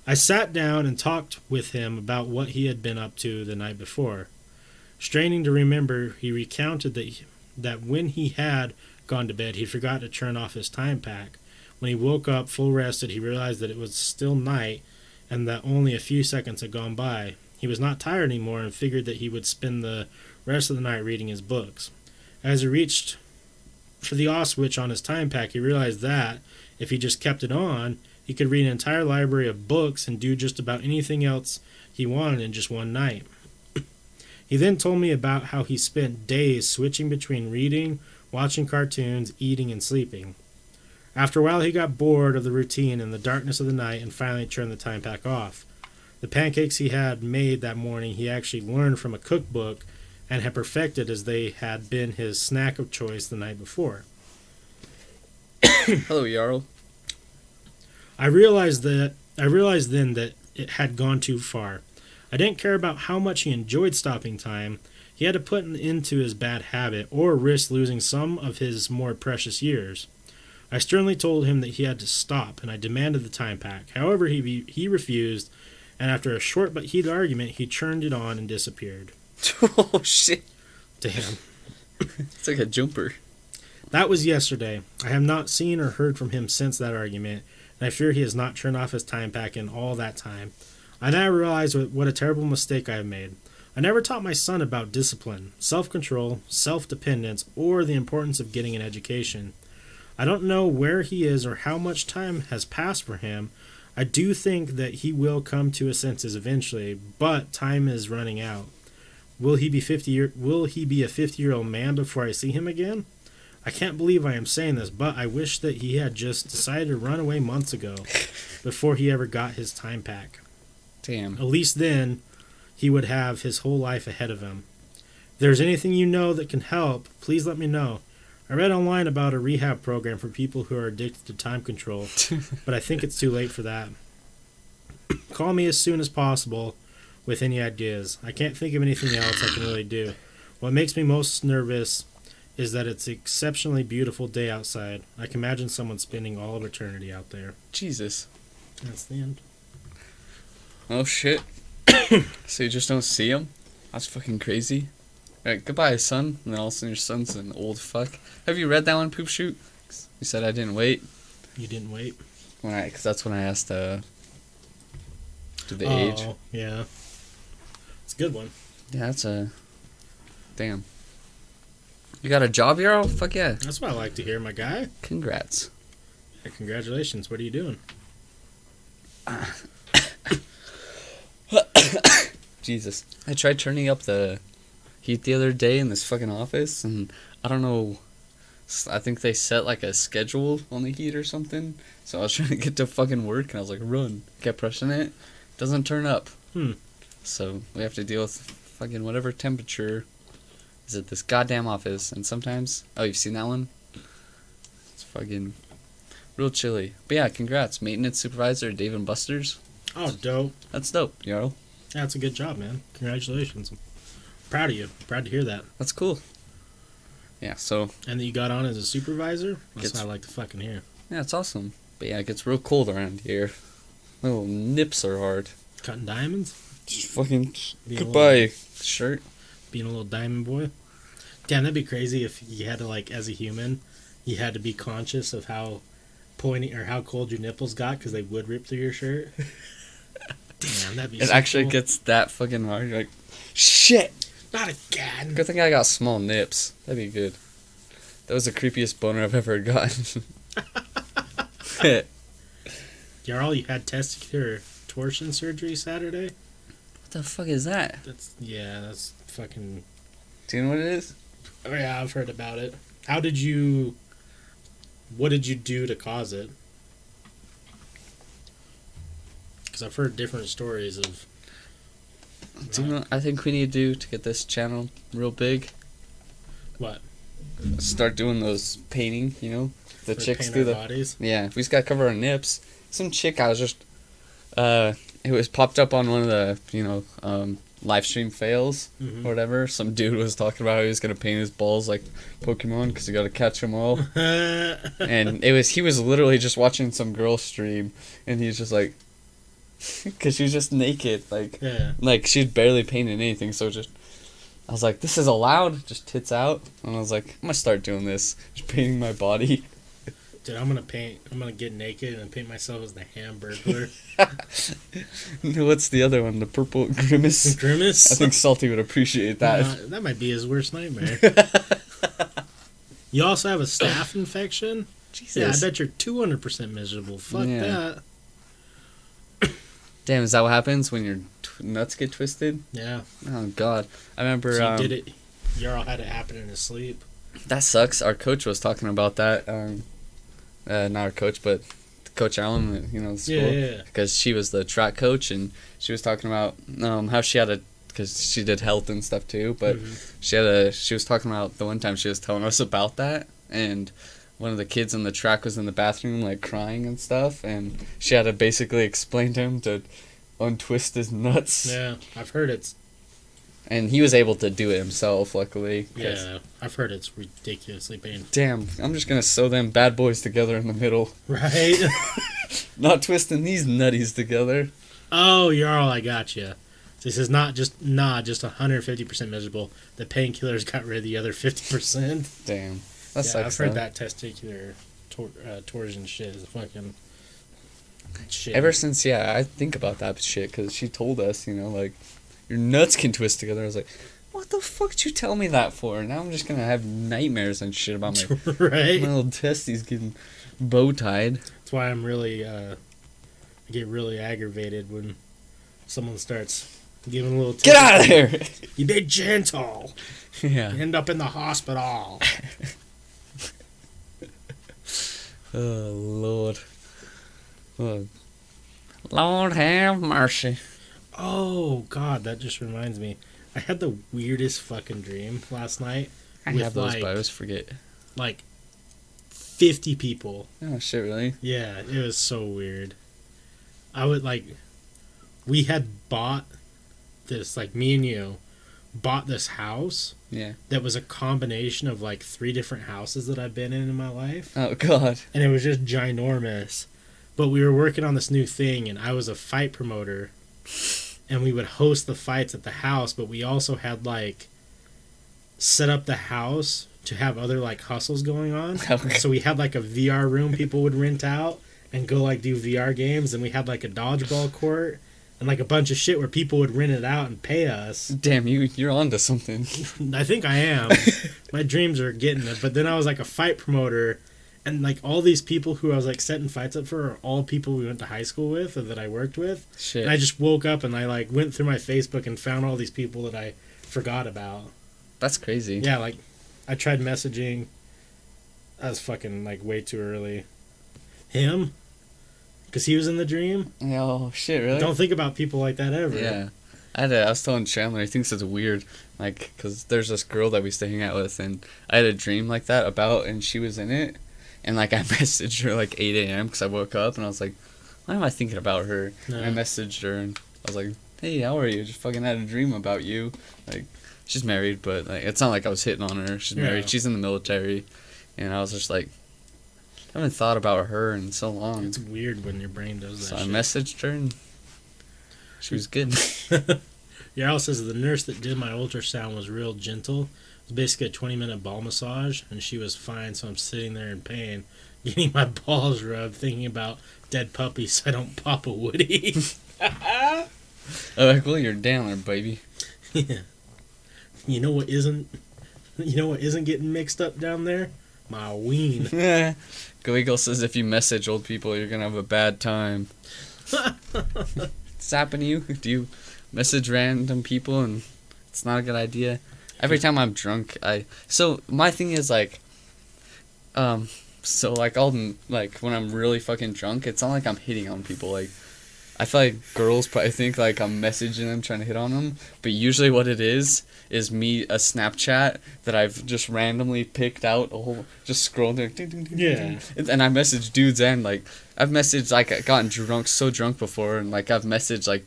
I sat down and talked with him about what he had been up to the night before. Straining to remember, he recounted that when he had gone to bed, he forgot to turn off his time pack. When he woke up full rested, he realized that it was still night and that only a few seconds had gone by. He was not tired anymore and figured that he would spend the rest of the night reading his books. As he reached for the off switch on his time pack, he realized that, if he just kept it on, he could read an entire library of books and do just about anything else he wanted in just one night. He then told me about how he spent days switching between reading, watching cartoons, eating, and sleeping. After a while, he got bored of the routine and the darkness of the night and finally turned the time pack off. The pancakes he had made that morning he actually learned from a cookbook and had perfected as they had been his snack of choice the night before. Hello, Jarl. I realized then that it had gone too far. I didn't care about how much he enjoyed stopping time. He had to put an end to his bad habit or risk losing some of his more precious years. I sternly told him that he had to stop, and I demanded the time pack. However, he refused, and after a short but heated argument, he turned it on and disappeared. Oh, shit. Damn. It's like a jumper. That was yesterday. I have not seen or heard from him since that argument, and I fear he has not turned off his time pack in all that time. I now realize what a terrible mistake I have made. I never taught my son about discipline, self-control, self-dependence, or the importance of getting an education. I don't know where he is or how much time has passed for him. I do think that he will come to his senses eventually, but time is running out. Will he be a 50-year-old man before I see him again? I can't believe I am saying this, but I wish that he had just decided to run away months ago before he ever got his time pack. Damn. At least then, he would have his whole life ahead of him. If there's anything you know that can help, please let me know. I read online about a rehab program for people who are addicted to time control, but I think it's too late for that. Call me as soon as possible with any ideas. I can't think of anything else I can really do. What makes me most nervous is that it's an exceptionally beautiful day outside. I can imagine someone spending all of eternity out there. Jesus. That's the end. Oh, shit. So you just don't see him? That's fucking crazy. Alright, goodbye, son. And then all of a sudden your son's an old fuck. Have you read that one, Poop Shoot? You said I didn't wait. You didn't wait? Alright, because that's when I asked the age. Oh, yeah. It's a good one. Yeah, that's a... Damn. You got a job, Euro? Fuck yeah. That's what I like to hear, my guy. Congrats. Yeah, congratulations. What are you doing? Jesus. I tried turning up the heat the other day in this fucking office, and I don't know. I think they set like a schedule on the heat or something. So I was trying to get to fucking work, and I was like, run. Kept pressing it. Doesn't turn up. So we have to deal with fucking whatever temperature is at this goddamn office. And sometimes... Oh, you've seen that one? It's fucking real chilly. But yeah, congrats. Maintenance supervisor at Dave & Buster's. Oh, dope. That's dope, Yarl. That's a good job, man. Congratulations. Proud of you. Proud to hear that. That's cool. Yeah, so... And that you got on as a supervisor? That's what I like to fucking hear. Yeah, it's awesome. But yeah, it gets real cold around here. Little nips are hard. Cutting diamonds? Just fucking... Goodbye, shirt. Being a little diamond boy? Damn, that'd be crazy if you had to, like, as a human, you had to be conscious of how pointy or how cold your nipples got because they would rip through your shirt. Damn, that'd be It so actually cool. gets that fucking hard. You're like, shit! Not again! Good thing I got small nips. That'd be good. That was the creepiest boner I've ever gotten. Jarl, you had testicular torsion surgery Saturday? What the fuck is that? That's fucking... Do you know what it is? Oh yeah, I've heard about it. What did you do to cause it? Because I've heard different stories of... Do you know what I think we need to do to get this channel real big? What? Start doing those painting, you know? The For chicks paint do our the... bodies? Yeah, we just gotta cover our nips. Some chick I was just... it was popped up on one of the, live stream fails or whatever. Some dude was talking about how he was gonna paint his balls like Pokemon because you gotta catch them all. And he was literally just watching some girl stream, and he's just like... Because she was just naked, like she'd barely painted anything, so I was like, this is allowed, just tits out. And I was like, I'm gonna start doing this, just painting my body. Dude, I'm gonna get naked and paint myself as the Hamburglar. What's the other one? The purple Grimace? Grimace? I think Salty would appreciate that. That might be his worst nightmare. You also have a staph infection? Jesus. Yeah, I bet you're 200% miserable. Fuck that. Damn, is that what happens when your nuts get twisted? Yeah. Oh, God. I remember... So you did it... Jarl had it happen in his sleep. That sucks. Our coach was talking about that. Not our coach, but Coach Allen, the school. Yeah. Because she was the track coach, and she was talking about how she had because she did health and stuff too, but she was talking about the one time she was telling us about that, and one of the kids in the track was in the bathroom, like, crying and stuff, and she had to basically explain to him to untwist his nuts. Yeah, I've heard it's... And he was able to do it himself, luckily. Yeah, I've heard it's ridiculously painful. Damn, I'm just gonna sew them bad boys together in the middle. Right? Not twisting these nutties together. Oh, Jarl, I gotcha. So this is not just 150% miserable. The painkillers got rid of the other 50%. Damn. That sucks, I've heard that testicular torsion shit is fucking shit. Ever since, I think about that shit, because she told us, like, your nuts can twist together. I was like, what the fuck did you tell me that for? Now I'm just going to have nightmares and shit about my right? my little testes getting bow-tied. That's why I'm really I get really aggravated when someone starts giving a little tip. Get out of here! You be gentle. Yeah. You end up in the hospital. Oh, Lord. Oh. Lord have mercy. Oh, God, that just reminds me. I had the weirdest fucking dream last night. I have those, but I always forget. Like 50 people. Oh, shit, really? Yeah, it was so weird. We had bought this, like, me and you bought this house. Yeah. That was a combination of, like, 3 different houses that I've been in my life. Oh, God. And it was just ginormous. But we were working on this new thing, and I was a fight promoter. And we would host the fights at the house, but we also had, like, set up the house to have other, like, hustles going on. Okay. So we had, like, a VR room people would rent out and go, like, do VR games. And we had, like, a dodgeball court and, like, a bunch of shit where people would rent it out and pay us. Damn, you're onto something. I think I am. My dreams are getting it. But then I was, like, a fight promoter. And, like, all these people who I was, like, setting fights up for are all people we went to high school with or that I worked with. Shit. And I just woke up and I, like, went through my Facebook and found all these people that I forgot about. That's crazy. Yeah, like, I tried messaging. I was fucking, like, way too early. Him? Because he was in the dream? Oh, shit, really? Don't think about people like that ever. Yeah. I was telling Chandler, he thinks it's weird, like, because there's this girl that we used to hang out with, and I had a dream like that about, and she was in it. And, like, I messaged her, like, 8 a.m. because I woke up, and I was like, why am I thinking about her? No. And I messaged her, and I was like, hey, how are you? Just fucking had a dream about you. Like, she's married, but, like, it's not like I was hitting on her. She's married. She's in the military. And I was just like, I haven't thought about her in so long. It's weird when your brain does that So shit. I messaged her, and she was good. Yarl says the nurse that did my ultrasound was real gentle. It was basically a 20-minute ball massage, and she was fine, so I'm sitting there in pain, getting my balls rubbed, thinking about dead puppies so I don't pop a Woody. I'm like, well, you're down there, baby. Yeah. You know what isn't getting mixed up down there? My ween. Go Eagle says if you message old people, you're going to have a bad time. What's happened to you? Do you message random people and it's not a good idea? Every time I'm drunk, so my thing is like, so like when I'm really fucking drunk, it's not like I'm hitting on people. Like, I feel like girls probably think like I'm messaging them trying to hit on them, but usually what it is me a Snapchat that I've just randomly picked out just scrolling there. Yeah. And I message dudes and like I've messaged like I gotten so drunk before, and like I've messaged like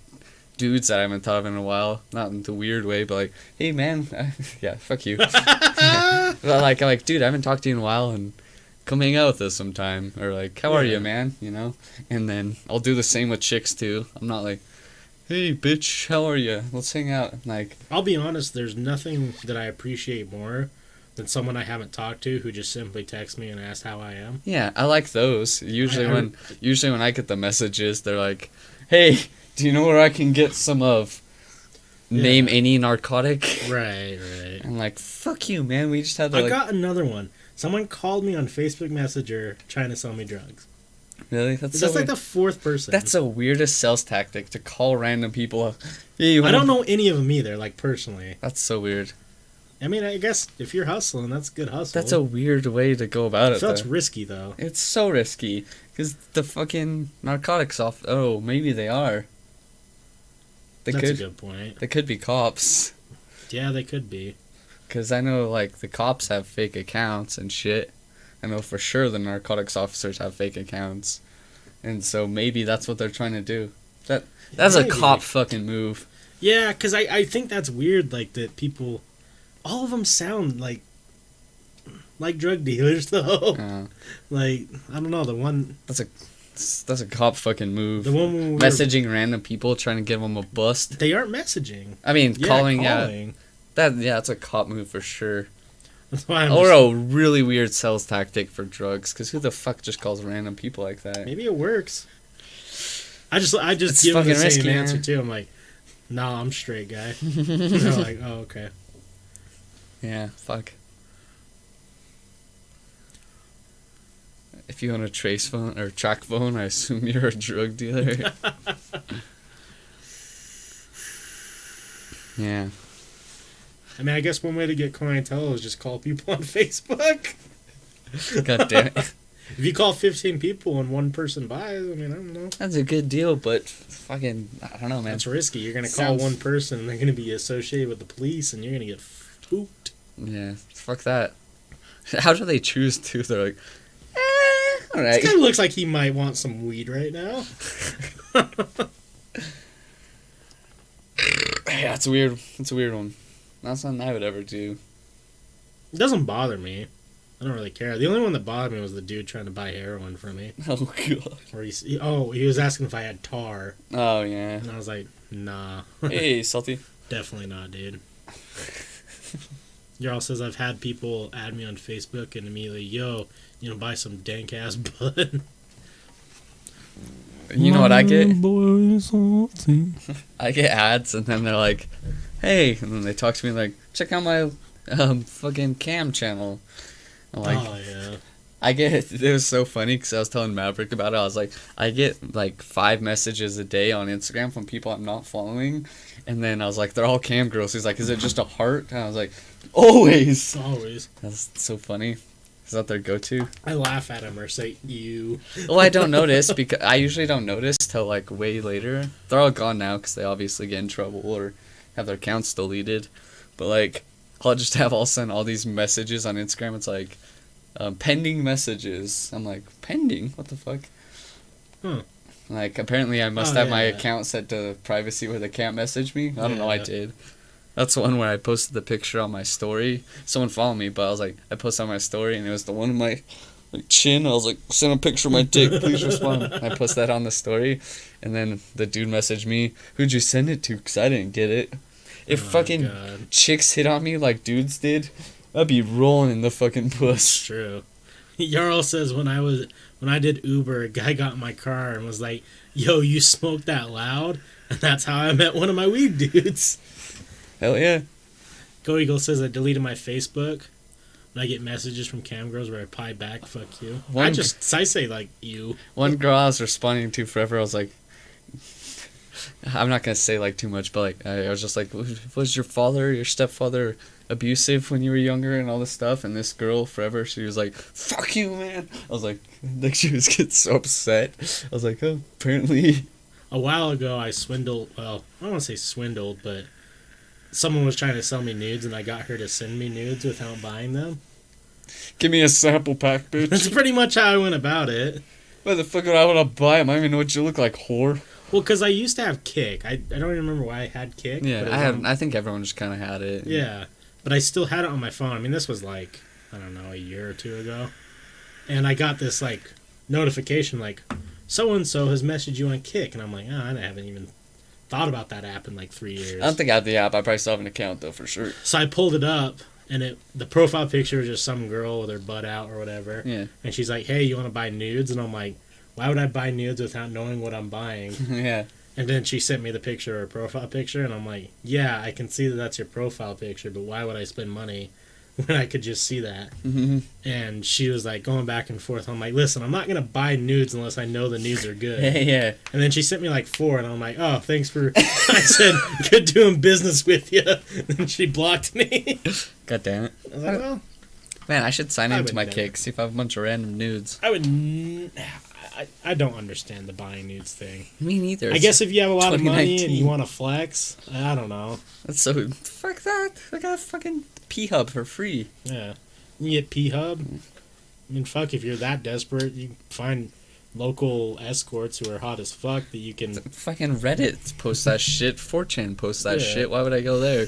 dudes that I haven't thought of in a while, not in the weird way, but like, hey man, yeah, fuck you. But like, dude, I haven't talked to you in a while, and come hang out with us sometime, or like, how are you, man? You know, and then I'll do the same with chicks too. I'm not like, hey bitch, how are you? Let's hang out. Like, I'll be honest, there's nothing that I appreciate more than someone I haven't talked to who just simply texts me and asks how I am. yeah, I like those. Usually when I get the messages, they're like, hey, do you know where I can get some of name any narcotic? Right. I'm like, fuck you, man. We just had I got another one. Someone called me on Facebook Messenger trying to sell me drugs. Really? That's like the 4th person. That's the weirdest sales tactic, to call random people. Hey, I don't know any of them either, like, personally. That's so weird. I mean, I guess if you're hustling, that's good hustle. That's a weird way to go about it, That's risky, though. It's so risky. Because the fucking narcotics off... Oh, maybe they are. That's a good point. They could be cops. Yeah, they could be. Because I know, like, the cops have fake accounts and shit. I know for sure the narcotics officers have fake accounts. And so maybe that's what they're trying to do. That's a cop fucking move. Yeah, because I think that's weird, like, that people... All of them sound like drug dealers, though. Like, I don't know, the one... That's a cop fucking move. The one when messaging random people trying to give them a bust. They aren't messaging. I mean, calling. That's a cop move for sure. That's why a really weird sales tactic for drugs. Because who the fuck just calls random people like that? Maybe it works. I just give them the same answer too. I'm like, nah, I'm straight, guy. They're like, oh, okay. Yeah, fuck. If you own a trace phone or track phone, I assume you're a drug dealer. Yeah. I mean, I guess one way to get clientele is just call people on Facebook. God damn it. If you call 15 people and one person buys, I mean, I don't know. That's a good deal, but fucking, I don't know, man. That's risky. You're going to call one person and they're going to be associated with the police and you're going to get spooked. Yeah, fuck that. How do they choose to? They're like, alright. This guy looks like he might want some weed right now. Yeah, it's weird. It's a weird one. Not something I would ever do. It doesn't bother me. I don't really care. The only one that bothered me was the dude trying to buy heroin from me. Oh, God. Where he was asking if I had tar. Oh, yeah. And I was like, nah. Hey, salty. Definitely not, dude. Jarl says I've had people add me on Facebook and immediately, yo, buy some dank ass bud. You know what I get? I get ads, and then they're like, hey, and then they talk to me like, check out my fucking cam channel. I'm like, oh, yeah. it was so funny because I was telling Maverick about it. I was like, I get like 5 messages a day on Instagram from people I'm not following. And then I was like, they're all cam girls. He's like, is it just a heart? And I was like, always. Always. That's so funny. Is that their go-to? I laugh at him or say, you. Well, I don't notice because I usually don't notice till like way later. They're all gone now because they obviously get in trouble or have their accounts deleted. But like, I'll just have all send all these messages on Instagram. It's like, pending messages. I'm like, pending? What the fuck? Huh. Like, apparently I must have my yeah. account set to privacy where they can't message me. I don't know, I Yeah. did. That's the one where I posted the picture on my story. Someone followed me, but I was like, I posted on my story, and it was the one of my chin. I was like, send a picture of my dick, please respond. I posted that on the story, and then the dude messaged me, who'd you send it to? Because I didn't get it. If fucking God. chicks hit on me like dudes did, I'd be rolling in the fucking puss. It's true. Jarl says when I did Uber, a guy got in my car and was like, yo, you smoke that loud? And that's how I met one of my weed dudes. Hell yeah. Go Eagle says I deleted my Facebook. When I get messages from cam girls where I pie back, fuck you. I say like you. One girl I was responding to forever, I was like, I'm not gonna say like too much, but like I was just like, was your stepfather abusive when you were younger and all this stuff? And this girl forever, she was like, fuck you, man. I was like she was getting so upset. I was like, oh, apparently. A while ago I swindled, well, I don't want to say swindled, but someone was trying to sell me nudes and I got her to send me nudes without buying them. Give me a sample pack, bitch. That's pretty much how I went about it. Why the fuck would I want to buy them? I don't even know what you look like, whore. Well, because I used to have Kick. I don't even remember why I had Kick. Yeah, I think everyone just kind of had it. Yeah, but I still had it on my phone. I mean, this was like, I don't know, a year or two ago. And I got this, like, notification, like, so-and-so has messaged you on Kick. And I'm like, I haven't even thought about that app in, like, 3 years. I don't think I have the app. I probably still have an account, though, for sure. So I pulled it up, and the profile picture was just some girl with her butt out or whatever. Yeah. And she's like, hey, you want to buy nudes? And I'm like, why would I buy nudes without knowing what I'm buying? Yeah. And then she sent me the picture of her profile picture, and I'm like, yeah, I can see that that's your profile picture, but why would I spend money when I could just see that? Mm-hmm. And she was like going back and forth. I'm like, listen, I'm not going to buy nudes unless I know the nudes are good. Yeah. And then she sent me like 4, and I'm like, oh, thanks for, I said, good doing business with you. And then she blocked me. God damn it. I was like, well, Man, I should sign into would my never. Kick, see if I have a bunch of random nudes. I don't understand the buying nudes thing. Me neither. I guess if you have a lot of money and 2019. you want to flex, I don't know. That's so... Fuck that. I got a fucking P-Hub for free. Yeah. You get P-Hub. I mean, fuck, if you're that desperate, you can find local escorts who are hot as fuck that you can... Fucking Reddit posts that shit. 4chan posts that shit. Why would I go there?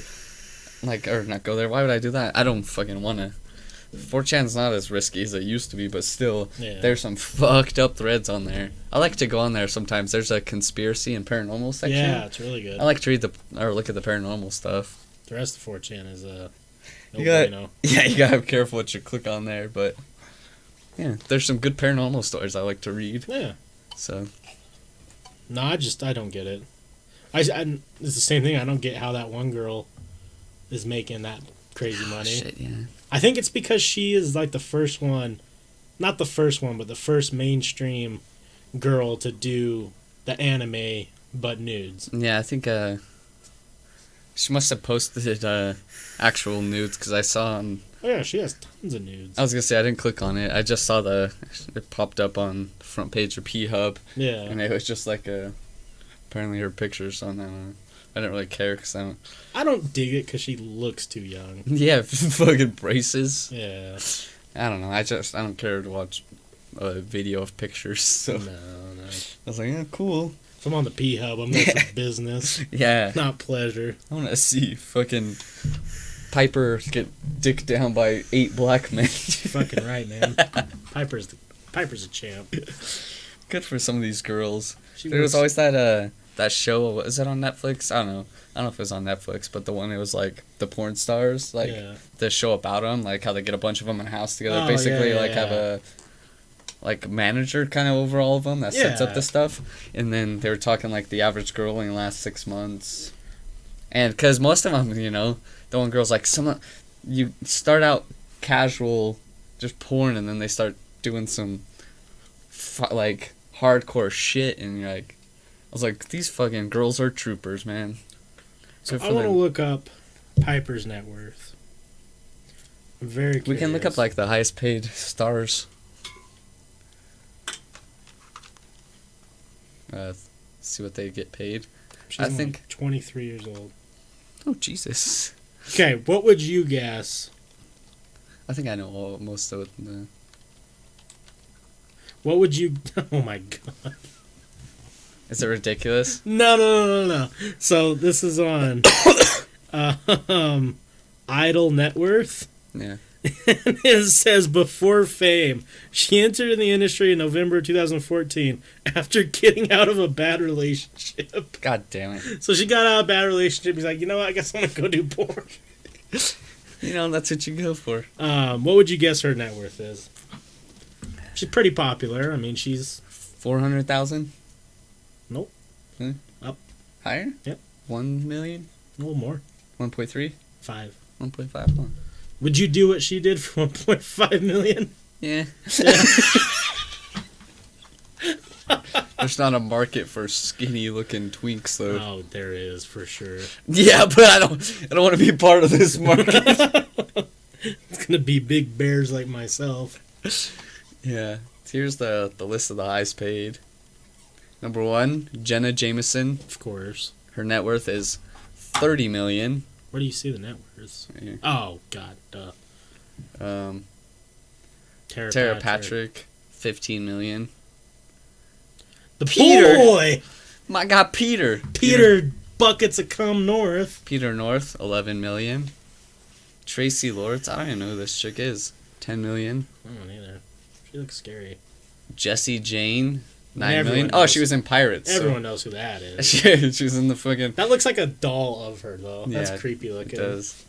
Like, or not go there. Why would I do that? I don't fucking want to. 4chan's not as risky as it used to be, but still, there's some fucked up threads on there. I like to go on there sometimes. There's a conspiracy and paranormal section. Yeah, it's really good. I like to read or look at the paranormal stuff. The rest of 4chan is you gotta be careful what you click on there, but yeah, there's some good paranormal stories I like to read. Yeah. So. No, I don't get it. It's the same thing. I don't get how that one girl is making that crazy money. Shit, yeah. I think it's because she is like the first one. not the first one, but the first mainstream girl to do the anime but nudes. Yeah, I think she must have posted actual nudes because I saw on. Oh yeah, she has tons of nudes. I was gonna say I didn't click on it. I just saw it popped up on the front page of P-Hub. Yeah. And it was just like apparently her pictures on that. I didn't really care because I don't dig it because she looks too young. Yeah, fucking braces. Yeah. I don't know. I don't care to watch a video of pictures. So No. I was like, yeah, cool. If I'm on the P-Hub, I'm there for business, Yeah. not pleasure. I want to see fucking Piper get dicked down by 8 black men. Fucking right, man. Piper's a champ. Good for some of these girls. She There was works- always that show. Is it on Netflix? I don't know. I don't know if it was on Netflix, but the one it was like the porn stars, like Yeah. the show about them, like how they get a bunch of them in a house together. Oh, Basically, yeah, like yeah. have a like manager kind of over all of them that sets up Yeah. the stuff. And then they were talking like the average girl only lasts 6 months, and because most of them, the one girl's like you start out casual, just porn, and then they start doing some like hardcore shit, and you're like, I was like, these fucking girls are troopers, man. So Good I for want to them. look up Piper's net worth. I'm very curious. We can look up like the highest paid stars. See what they get paid. She's I only think- 23 years old. Oh Jesus! Okay, what would you guess? I think I know most of the. What would you... Oh my god. Is it ridiculous? No. So this is on Idle Net Worth. Yeah. And it says before fame, she entered in the industry in November 2014 after getting out of a bad relationship. God damn it! So she got out of a bad relationship. He's like, you know what? I guess I'm gonna go do porn. That's what you go for. What would you guess her net worth is? She's pretty popular. I mean, she's 400,000. Nope. Up. Higher. Yep. 1 million. a little more. 1.3. 5. 1.5. Huh? Would you do what she did for 1.5 million? Yeah. Yeah. There's not a market for skinny looking twinks though. Oh, there is for sure. Yeah, but I don't want to be part of this market. It's gonna be big bears like myself. Yeah. Here's the list of the highest paid. Number 1, Jenna Jameson. Of course. Her net worth is 30 million. Where do you see the net worths? Right here. Oh God, duh. Tara Patrick, 15 million. The Peter. boy. My God, Peter. Peter buckets of cum north. Peter North, 11 million. Tracy Lords, I don't even know who this chick is. 10 million. I don't either. She looks scary. Jessie Jane, 9 Everyone million. knows. Oh, she was in Pirates. Everyone knows who that is. She was in the fucking. That looks like a doll of her though. That's Yeah, creepy It looking. does.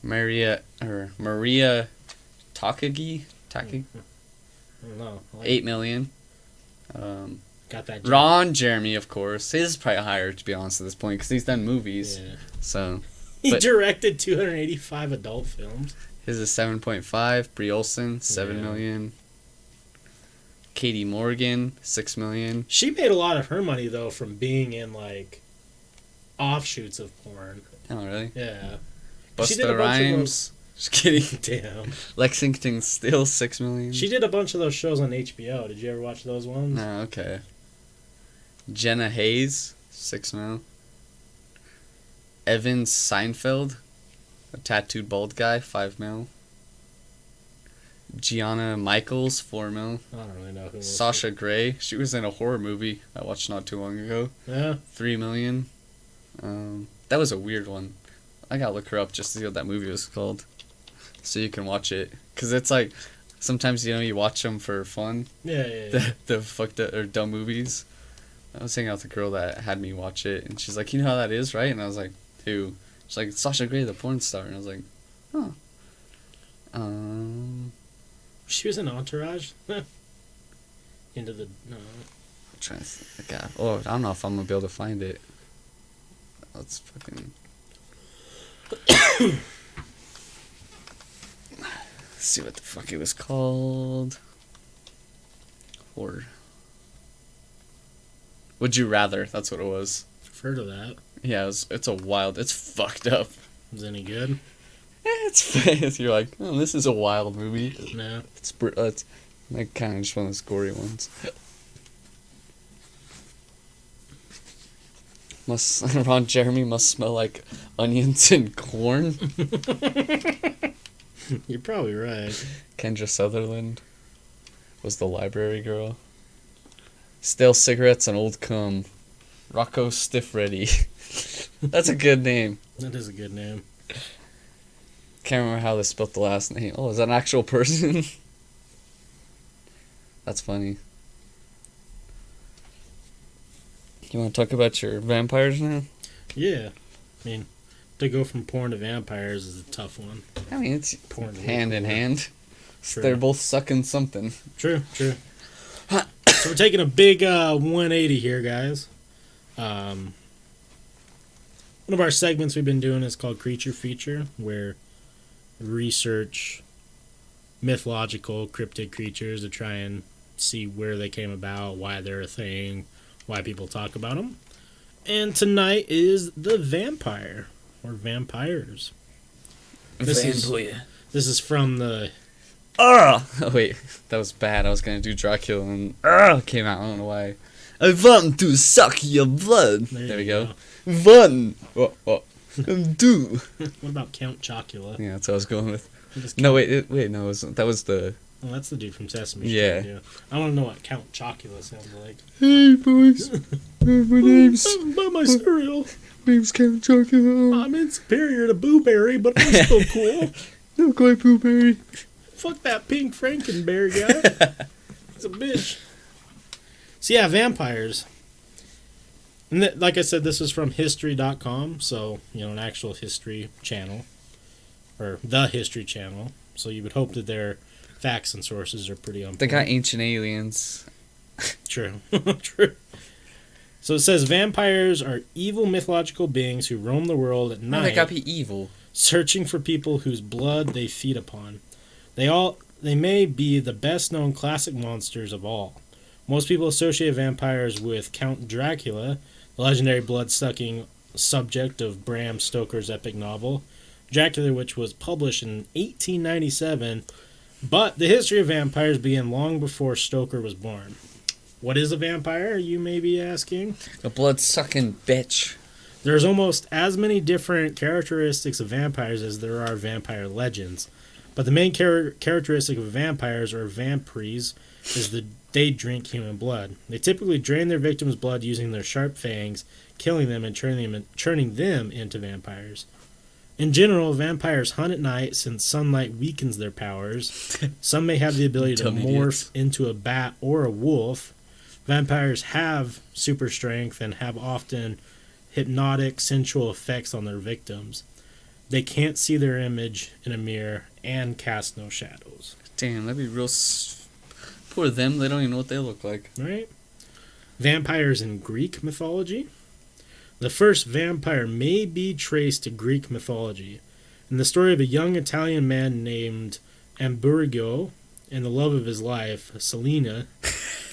Maria Takagi, I don't know. I like- 8 million. Got that. Ron Jeremy, of course. His is probably higher, to be honest, at this point, because he's done movies. Yeah. So He but- directed 285 adult films. his is 7.5. Brie Olson, 7 Yeah. million. Katie Morgan, 6 million. She made a lot of her money though from being in like offshoots of porn. Oh, really? Yeah. She did Busta a bunch of Rhymes. Just kidding. Damn. Lexington Steel, 6 million. She did a bunch of those shows on HBO. Did you ever watch those ones? No, okay. Jenna Hayes, 6 mil. Evan Seinfeld, a tattooed bald guy, 5 mil. Gianna Michaels, 4 mil. I don't really know who. Sasha Grey, she was in a horror movie I watched not too long ago, Yeah. 3 million. That was a weird one. I gotta look her up just to see what that movie was called, so you can watch it. Cause it's like sometimes you watch them for fun. Yeah. The fucked up or dumb movies. I was hanging out with a girl that had me watch it, and she's like, "You know how that is, right?" And I was like, "Who?" She's like, "Sasha Grey, the porn star." And I was like, "Oh." She was in Entourage. Into the. No. I'm trying to think. God. Oh, I don't know if I'm gonna be able to find it. Let's fucking. See what the fuck it was called. Or Would You Rather? That's what it was. I've heard of that. Yeah, it's fucked up. Is it any good? It's you're like, oh, this is a wild movie. No. It's like kind of just one of those gory ones. Ron Jeremy must smell like onions and corn. You're probably right. Kendra Sutherland was the library girl. Stale cigarettes and old cum. Rocco Stiff Ready. That's a good name. That is a good name. Can't remember how they spelled the last name. Oh, is that an actual person? That's funny. You want to talk about your vampires now? Yeah. I mean, to go from porn to vampires is a tough one. I mean, it's Porn hand in hand. True. They're both sucking something. True. So we're taking a big 180 here, guys. One of our segments we've been doing is called Creature Feature, where we research mythological cryptid creatures to try and see where they came about, why they're a thing, why people talk about them. And tonight is the vampire, or vampires. This is from the... Oh, wait. That was bad. I was going to do Dracula and came out. I don't know why. I want to suck your blood. There we go. One. Do. What about Count Chocula? Yeah, that's what I was going with. No, wait, no, that was the... Oh, that's the dude from Sesame Street. Yeah. I want to know what Count Chocula sounds like. Hey, boys. My name's... Buy my cereal. My name's Count Chocula. I'm inferior to Boo Berry, but I'm still cool. No, quite Blueberry. Fuck that pink Frankenberry guy. He's a bitch. So yeah, vampires. And like I said, this is from history.com, so, an actual history channel. Or the History Channel. So you would hope that their facts and sources are pretty on point. They got ancient aliens. True. True. So it says vampires are evil mythological beings who roam the world at night. They gotta be evil. Searching for people whose blood they feed upon. They may be the best known classic monsters of all. Most people associate vampires with Count Dracula, the legendary blood-sucking subject of Bram Stoker's epic novel, Dracula, which was published in 1897, but the history of vampires began long before Stoker was born. What is a vampire, you may be asking? A blood-sucking bitch. There's almost as many different characteristics of vampires as there are vampire legends. But the main characteristic of vampires, or vampires, is that they drink human blood. They typically drain their victims' blood using their sharp fangs, killing them and turning them into vampires. In general, vampires hunt at night since sunlight weakens their powers. Some may have the ability to morph into a bat or a wolf. Vampires have super strength and have often hypnotic, sensual effects on their victims. They can't see their image in a mirror and cast no shadows. Damn, that'd be real... Poor them, they don't even know what they look like. Right? Vampires in Greek mythology. The first vampire may be traced to Greek mythology. In the story of a young Italian man named Amburgio and the love of his life, Selina,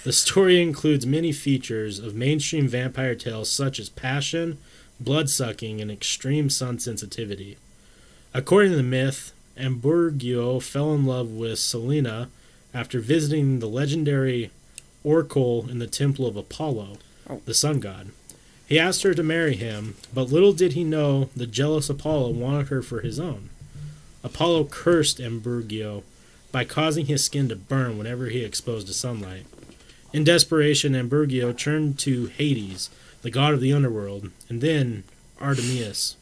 the story includes many features of mainstream vampire tales such as passion, blood-sucking, and extreme sun sensitivity. According to the myth, Amburgio fell in love with Selina after visiting the legendary oracle in the temple of Apollo, the sun god. He asked her to marry him, but little did he know the jealous Apollo wanted her for his own. Apollo cursed Amburgio by causing his skin to burn whenever he exposed to sunlight. In desperation, Amburgio turned to Hades, the god of the underworld, and then Artemis,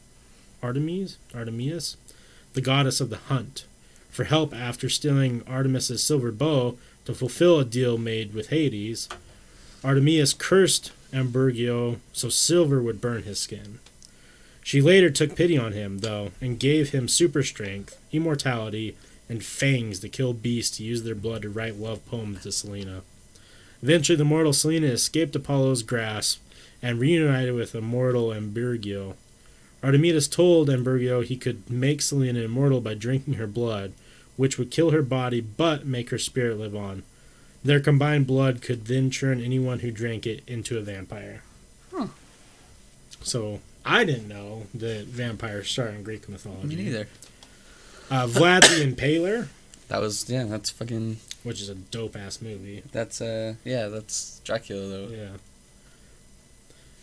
the goddess of the hunt, for help after stealing Artemis's silver bow to fulfill a deal made with Hades. Artemis cursed Amburgio so silver would burn his skin. She later took pity on him, though, and gave him super strength, immortality, and fangs to kill beasts to use their blood to write love poems to Selina. Eventually, the mortal Selina escaped Apollo's grasp and reunited with immortal Amburgio. Artemis told Amburgio he could make Selina immortal by drinking her blood, which would kill her body but make her spirit live on. Their combined blood could then turn anyone who drank it into a vampire. Huh. So, I didn't know that vampires started in Greek mythology. Me neither. Vlad the Impaler. That's fucking... Which is a dope-ass movie. That's Dracula, though. Yeah.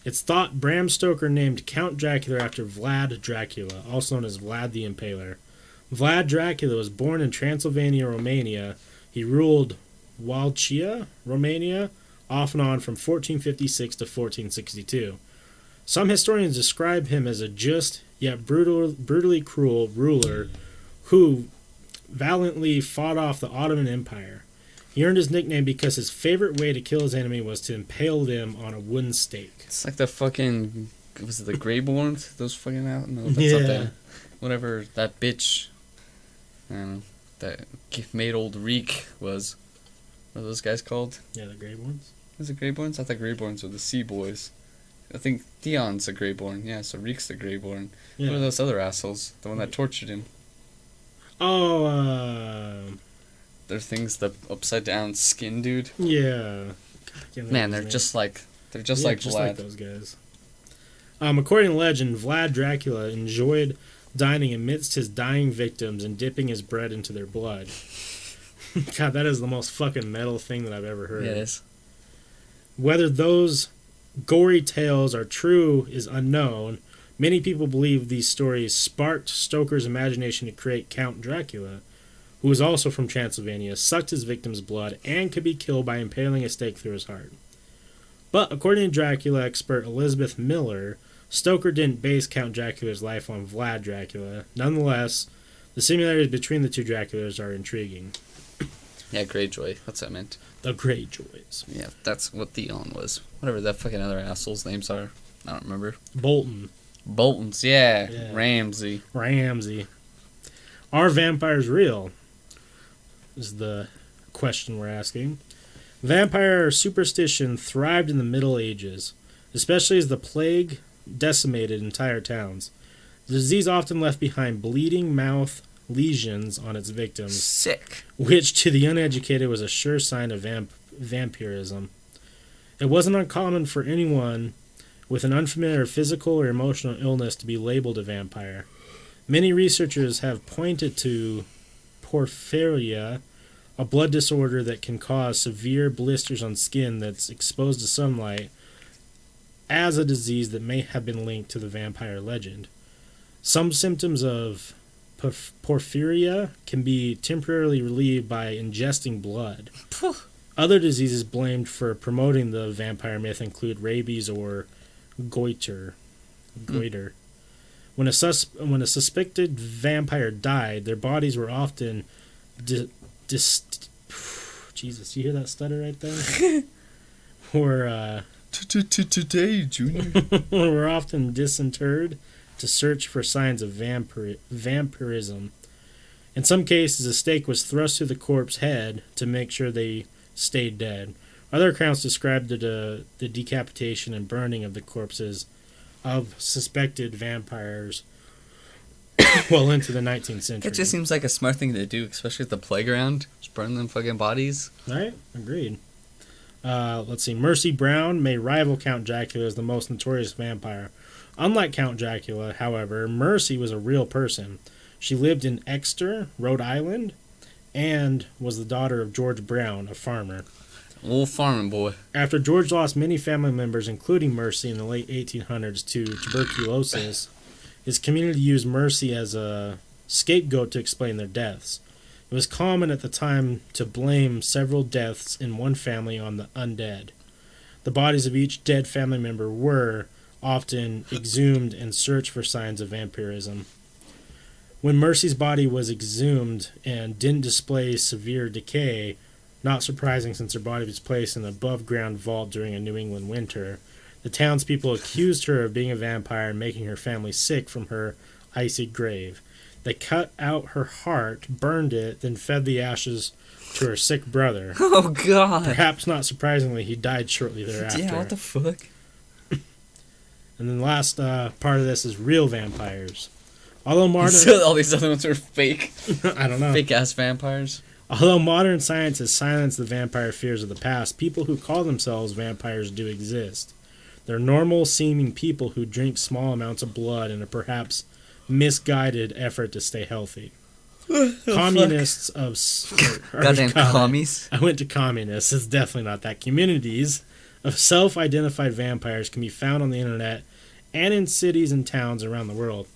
It's thought Bram Stoker named Count Dracula after Vlad Dracula, also known as Vlad the Impaler. Vlad Dracula was born in Transylvania, Romania. He ruled Wallachia, Romania, off and on from 1456 to 1462. Some historians describe him as a just yet brutally cruel ruler who valiantly fought off the Ottoman Empire. He earned his nickname because his favorite way to kill his enemy was to impale them on a wooden stake. It's like the fucking... Was it the Greyborns? Those fucking out? No, that's Yeah. not that. Whatever that bitch... I don't know. That made old Reek was... What are those guys called? Yeah, the Grey Ones. Was it Greyborns? I thought Greyborns were the Sea Boys. I think Theon's a Greyborn. Yeah, so Reek's the Greyborn. Yeah. What are those other assholes? The one that tortured him. Oh, They're things the upside down skin dude. yeah. God, I can't remember Man, his they're name. just like Just Vlad. like those guys. According to legend, Vlad Dracula enjoyed dining amidst his dying victims and dipping his bread into their blood. God, that is the most fucking metal thing that I've ever heard. Yeah, it is. Whether those gory tales are true is unknown. Many people believe these stories sparked Stoker's imagination to create Count Dracula, who was also from Transylvania, sucked his victim's blood, and could be killed by impaling a stake through his heart. But according to Dracula expert Elizabeth Miller, Stoker didn't base Count Dracula's life on Vlad Dracula. Nonetheless, the similarities between the two Draculas are intriguing. Yeah, Greyjoy. That's what I meant. The Greyjoys. Yeah, that's what Theon was. Whatever that fucking other assholes' names are. I don't remember. Bolton. Boltons, yeah. Yeah. Ramsay. Are vampires real? Is the question we're asking. Vampire superstition thrived in the Middle Ages, especially as the plague decimated entire towns. The disease often left behind bleeding mouth lesions on its victims, Sick. which to the uneducated was a sure sign of vampirism. It wasn't uncommon for anyone with an unfamiliar physical or emotional illness to be labeled a vampire. Many researchers have pointed to porphyria, a blood disorder that can cause severe blisters on skin that's exposed to sunlight, as a disease that may have been linked to the vampire legend. Some symptoms of porphyria can be temporarily relieved by ingesting blood. Other diseases blamed for promoting the vampire myth include rabies or goiter. When a suspected vampire died, their bodies were often Jesus, you hear that stutter right there? Today, Junior. were often disinterred to search for signs of vampirism. In some cases, a stake was thrust through the corpse's head to make sure they stayed dead. Other accounts described the decapitation and burning of the corpses of suspected vampires well into the 19th century. It just seems like a smart thing to do, especially at the playground. Just burn them fucking bodies. Right? Agreed. Let's see. Mercy Brown may rival Count Dracula as the most notorious vampire. Unlike Count Dracula, however, Mercy was a real person. She lived in Exeter, Rhode Island, and was the daughter of George Brown, a farmer. Old farming boy. After George lost many family members, including Mercy, in the late 1800s to tuberculosis, his community used Mercy as a scapegoat to explain their deaths. It was common at the time to blame several deaths in one family on the undead. The bodies of each dead family member were often exhumed and searched for signs of vampirism. When Mercy's body was exhumed and didn't display severe decay, not surprising since her body was placed in an above-ground vault during a New England winter, the townspeople accused her of being a vampire and making her family sick from her icy grave. They cut out her heart, burned it, then fed the ashes to her sick brother. Oh, God. Perhaps not surprisingly, he died shortly thereafter. Yeah, what the fuck? And then the last part of this is real vampires. Although modern... So all these other ones are fake. I don't know. Fake-ass vampires. Although modern science has silenced the vampire fears of the past, people who call themselves vampires do exist. They're normal-seeming people who drink small amounts of blood in a perhaps misguided effort to stay healthy. Communists of... Goddamn commies. I went to communists. It's definitely not that. Communities of self-identified vampires can be found on the internet and in cities and towns around the world.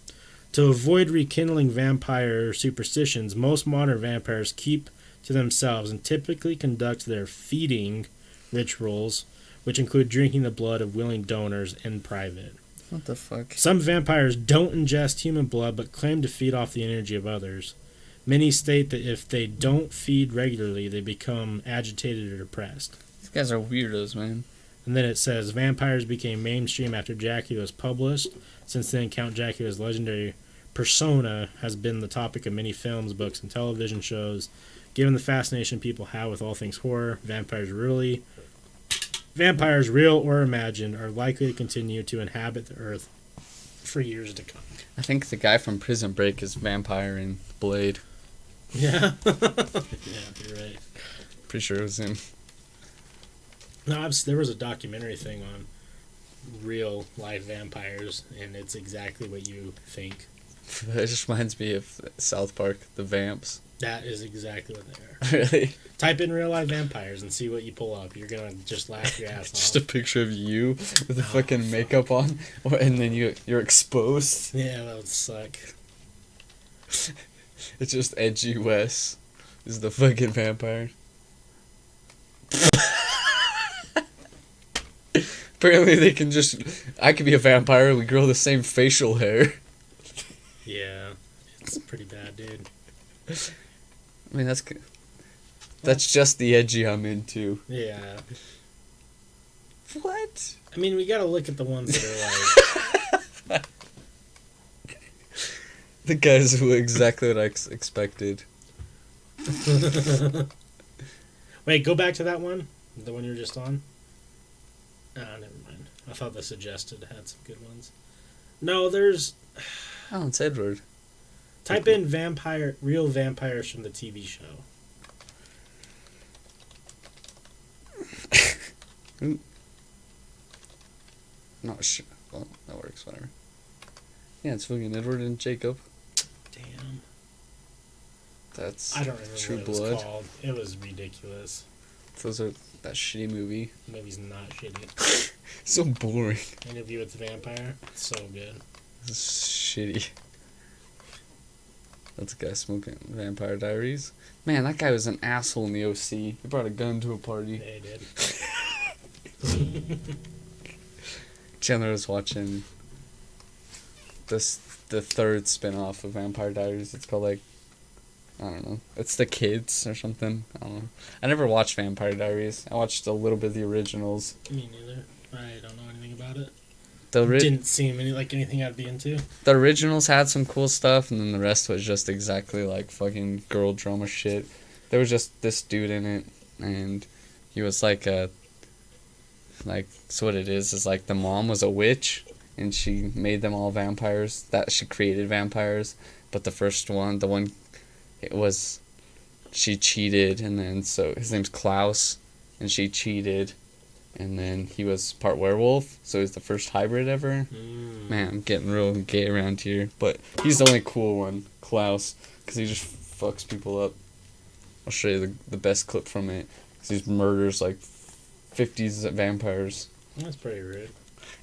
To avoid rekindling vampire superstitions, most modern vampires keep to themselves and typically conduct their feeding rituals, which include drinking the blood of willing donors in private. What the fuck? Some vampires don't ingest human blood but claim to feed off the energy of others. Many state that if they don't feed regularly, they become agitated or depressed. These guys are weirdos, man. And then it says, vampires became mainstream after Dracula was published. Since then, Count Dracula's legendary persona has been the topic of many films, books, and television shows. Given the fascination people have with all things horror, vampires, real or imagined, are likely to continue to inhabit the earth for years to come. I think the guy from Prison Break is vampire in Blade. Yeah? Yeah, you're right. Pretty sure it was him. No, there was a documentary thing on real life vampires, and it's exactly what you think. It just reminds me of South Park, the Vamps. That is exactly what they are. Really? Type in real life vampires and see what you pull up. You're gonna just laugh your ass off. Just a picture of you with the fucking makeup on, and then you're exposed. Yeah, that would suck. It's just edgy Wes is the fucking vampire. Apparently they can I could be a vampire, we grow the same facial hair. Yeah, it's pretty bad, dude. I mean, that's just the edgy I'm into. Yeah. What? I mean, we gotta look at the ones that are like... The guys who exactly what I expected. Wait, go back to that one? The one you were just on? Ah, never mind. I thought the suggested had some good ones. No, there's... Oh, it's Edward. Type in real vampires from the TV show. Not sure. Well, that works, whatever. Yeah, it's fucking Edward and Jacob. Damn. That's I don't remember True what it Blood. was called. It was ridiculous. Those are that shitty movie. The movie's not shitty. So boring. Interview with the Vampire. It's so good. It's shitty. That's a guy smoking Vampire Diaries. Man, that guy was an asshole in the OC. He brought a gun to a party. Yeah, he did. Chandler was watching the third spin-off of Vampire Diaries. It's called, like, I don't know. It's The Kids or something. I don't know. I never watched Vampire Diaries. I watched a little bit of the originals. Me neither. I don't know anything about it. Didn't seem like anything I'd be into. The originals had some cool stuff, and then the rest was just exactly like fucking girl drama shit. There was just this dude in it, and he was like so what it is like the mom was a witch, and she made them all vampires. That she created vampires, but the first one, she cheated, and then so his name's Klaus, and she cheated. And then he was part werewolf, so he's the first hybrid ever. Man, I'm getting real gay around here. But he's the only cool one, Klaus, because he just fucks people up. I'll show you the best clip from it. Because he murders like 50s vampires. That's pretty rude.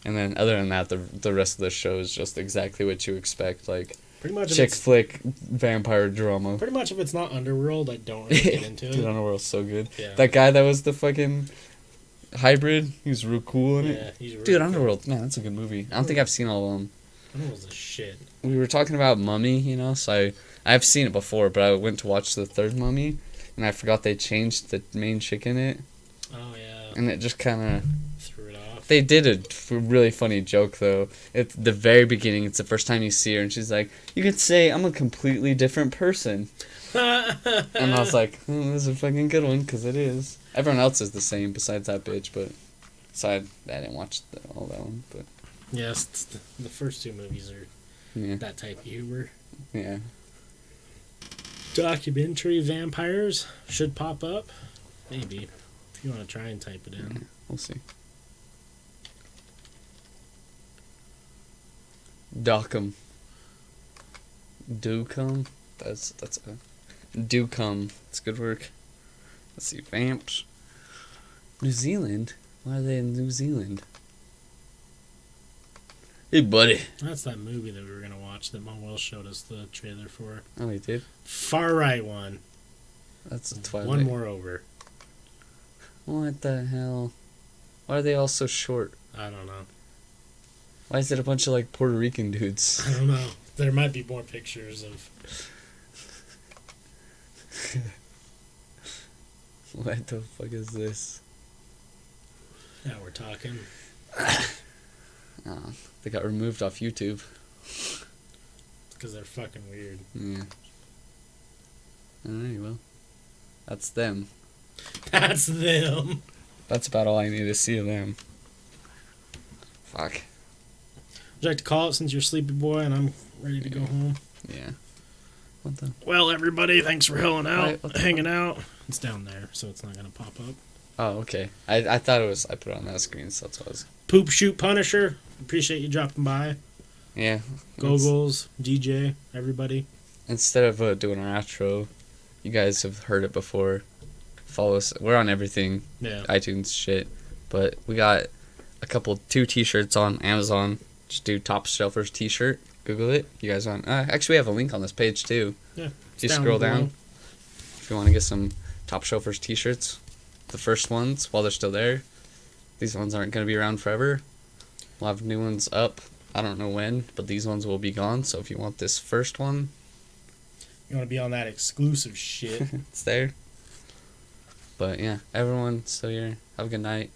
And then other than that, the rest of the show is just exactly what you expect. Like, pretty much chick flick vampire drama. Pretty much if it's not Underworld, I don't really get into it. Dude, Underworld's so good. Yeah. That guy that was the fucking... hybrid, he was real cool in it. Yeah, he's really Dude, cool. Underworld, man, that's a good movie. I don't think I've seen all of them. Underworld's a shit. We were talking about Mummy, so I've seen it before, but I went to watch the third Mummy, and I forgot they changed the main chick in it. Oh, yeah. And it just kind of... threw it off. They did a really funny joke, though. At the very beginning, it's the first time you see her, and she's like, you could say I'm a completely different person. And I was like, this is a fucking good one, because it is. Everyone else is the same besides that bitch, but I didn't watch all that one. But yes, the first two movies are that type of humor. Yeah. Documentary vampires should pop up. Maybe. If you want to try and type it in. Yeah, we'll see. Docum. Ducum. That's a Ducum. That's good work. Let's see. Vamps. New Zealand? Why are they in New Zealand? Hey, buddy. That's that movie that we were going to watch that Mom Will showed us the trailer for. Oh, he did? Far right one. That's a Twilight. One more over. What the hell? Why are they all so short? I don't know. Why is it a bunch of, like, Puerto Rican dudes? I don't know. There might be more pictures of... What the fuck is this? Now we're talking. Oh, they got removed off YouTube. Because they're fucking weird. Yeah. Alright, well. That's them. That's them. That's about all I need to see of them. Fuck. Would you like to call it since you're sleepy boy and I'm ready to go home? Yeah. What the? Well, everybody, thanks for hanging fuck? out. It's down there, so it's not going to pop up. Oh, okay. I thought it was, I put it on that screen, so that's what it was. Poop Shoot Punisher. Appreciate you dropping by. Yeah. Googles, DJ, everybody. Instead of doing our outro, you guys have heard it before. Follow us. We're on everything. Yeah. iTunes shit. But we got two t-shirts on Amazon. Just do Topshelfers t-shirt. Google it. You guys want... actually, we have a link on this page, too. Yeah. If you scroll down. If you want to get some Topshelfers t-shirts. The first ones, while they're still there. These ones aren't going to be around forever. We'll have new ones up. I don't know when, but these ones will be gone. So if you want this first one... You want to be on that exclusive shit. It's there. But yeah, everyone still here. Have a good night.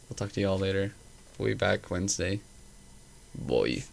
We'll talk to you all later. We'll be back Wednesday. Boy.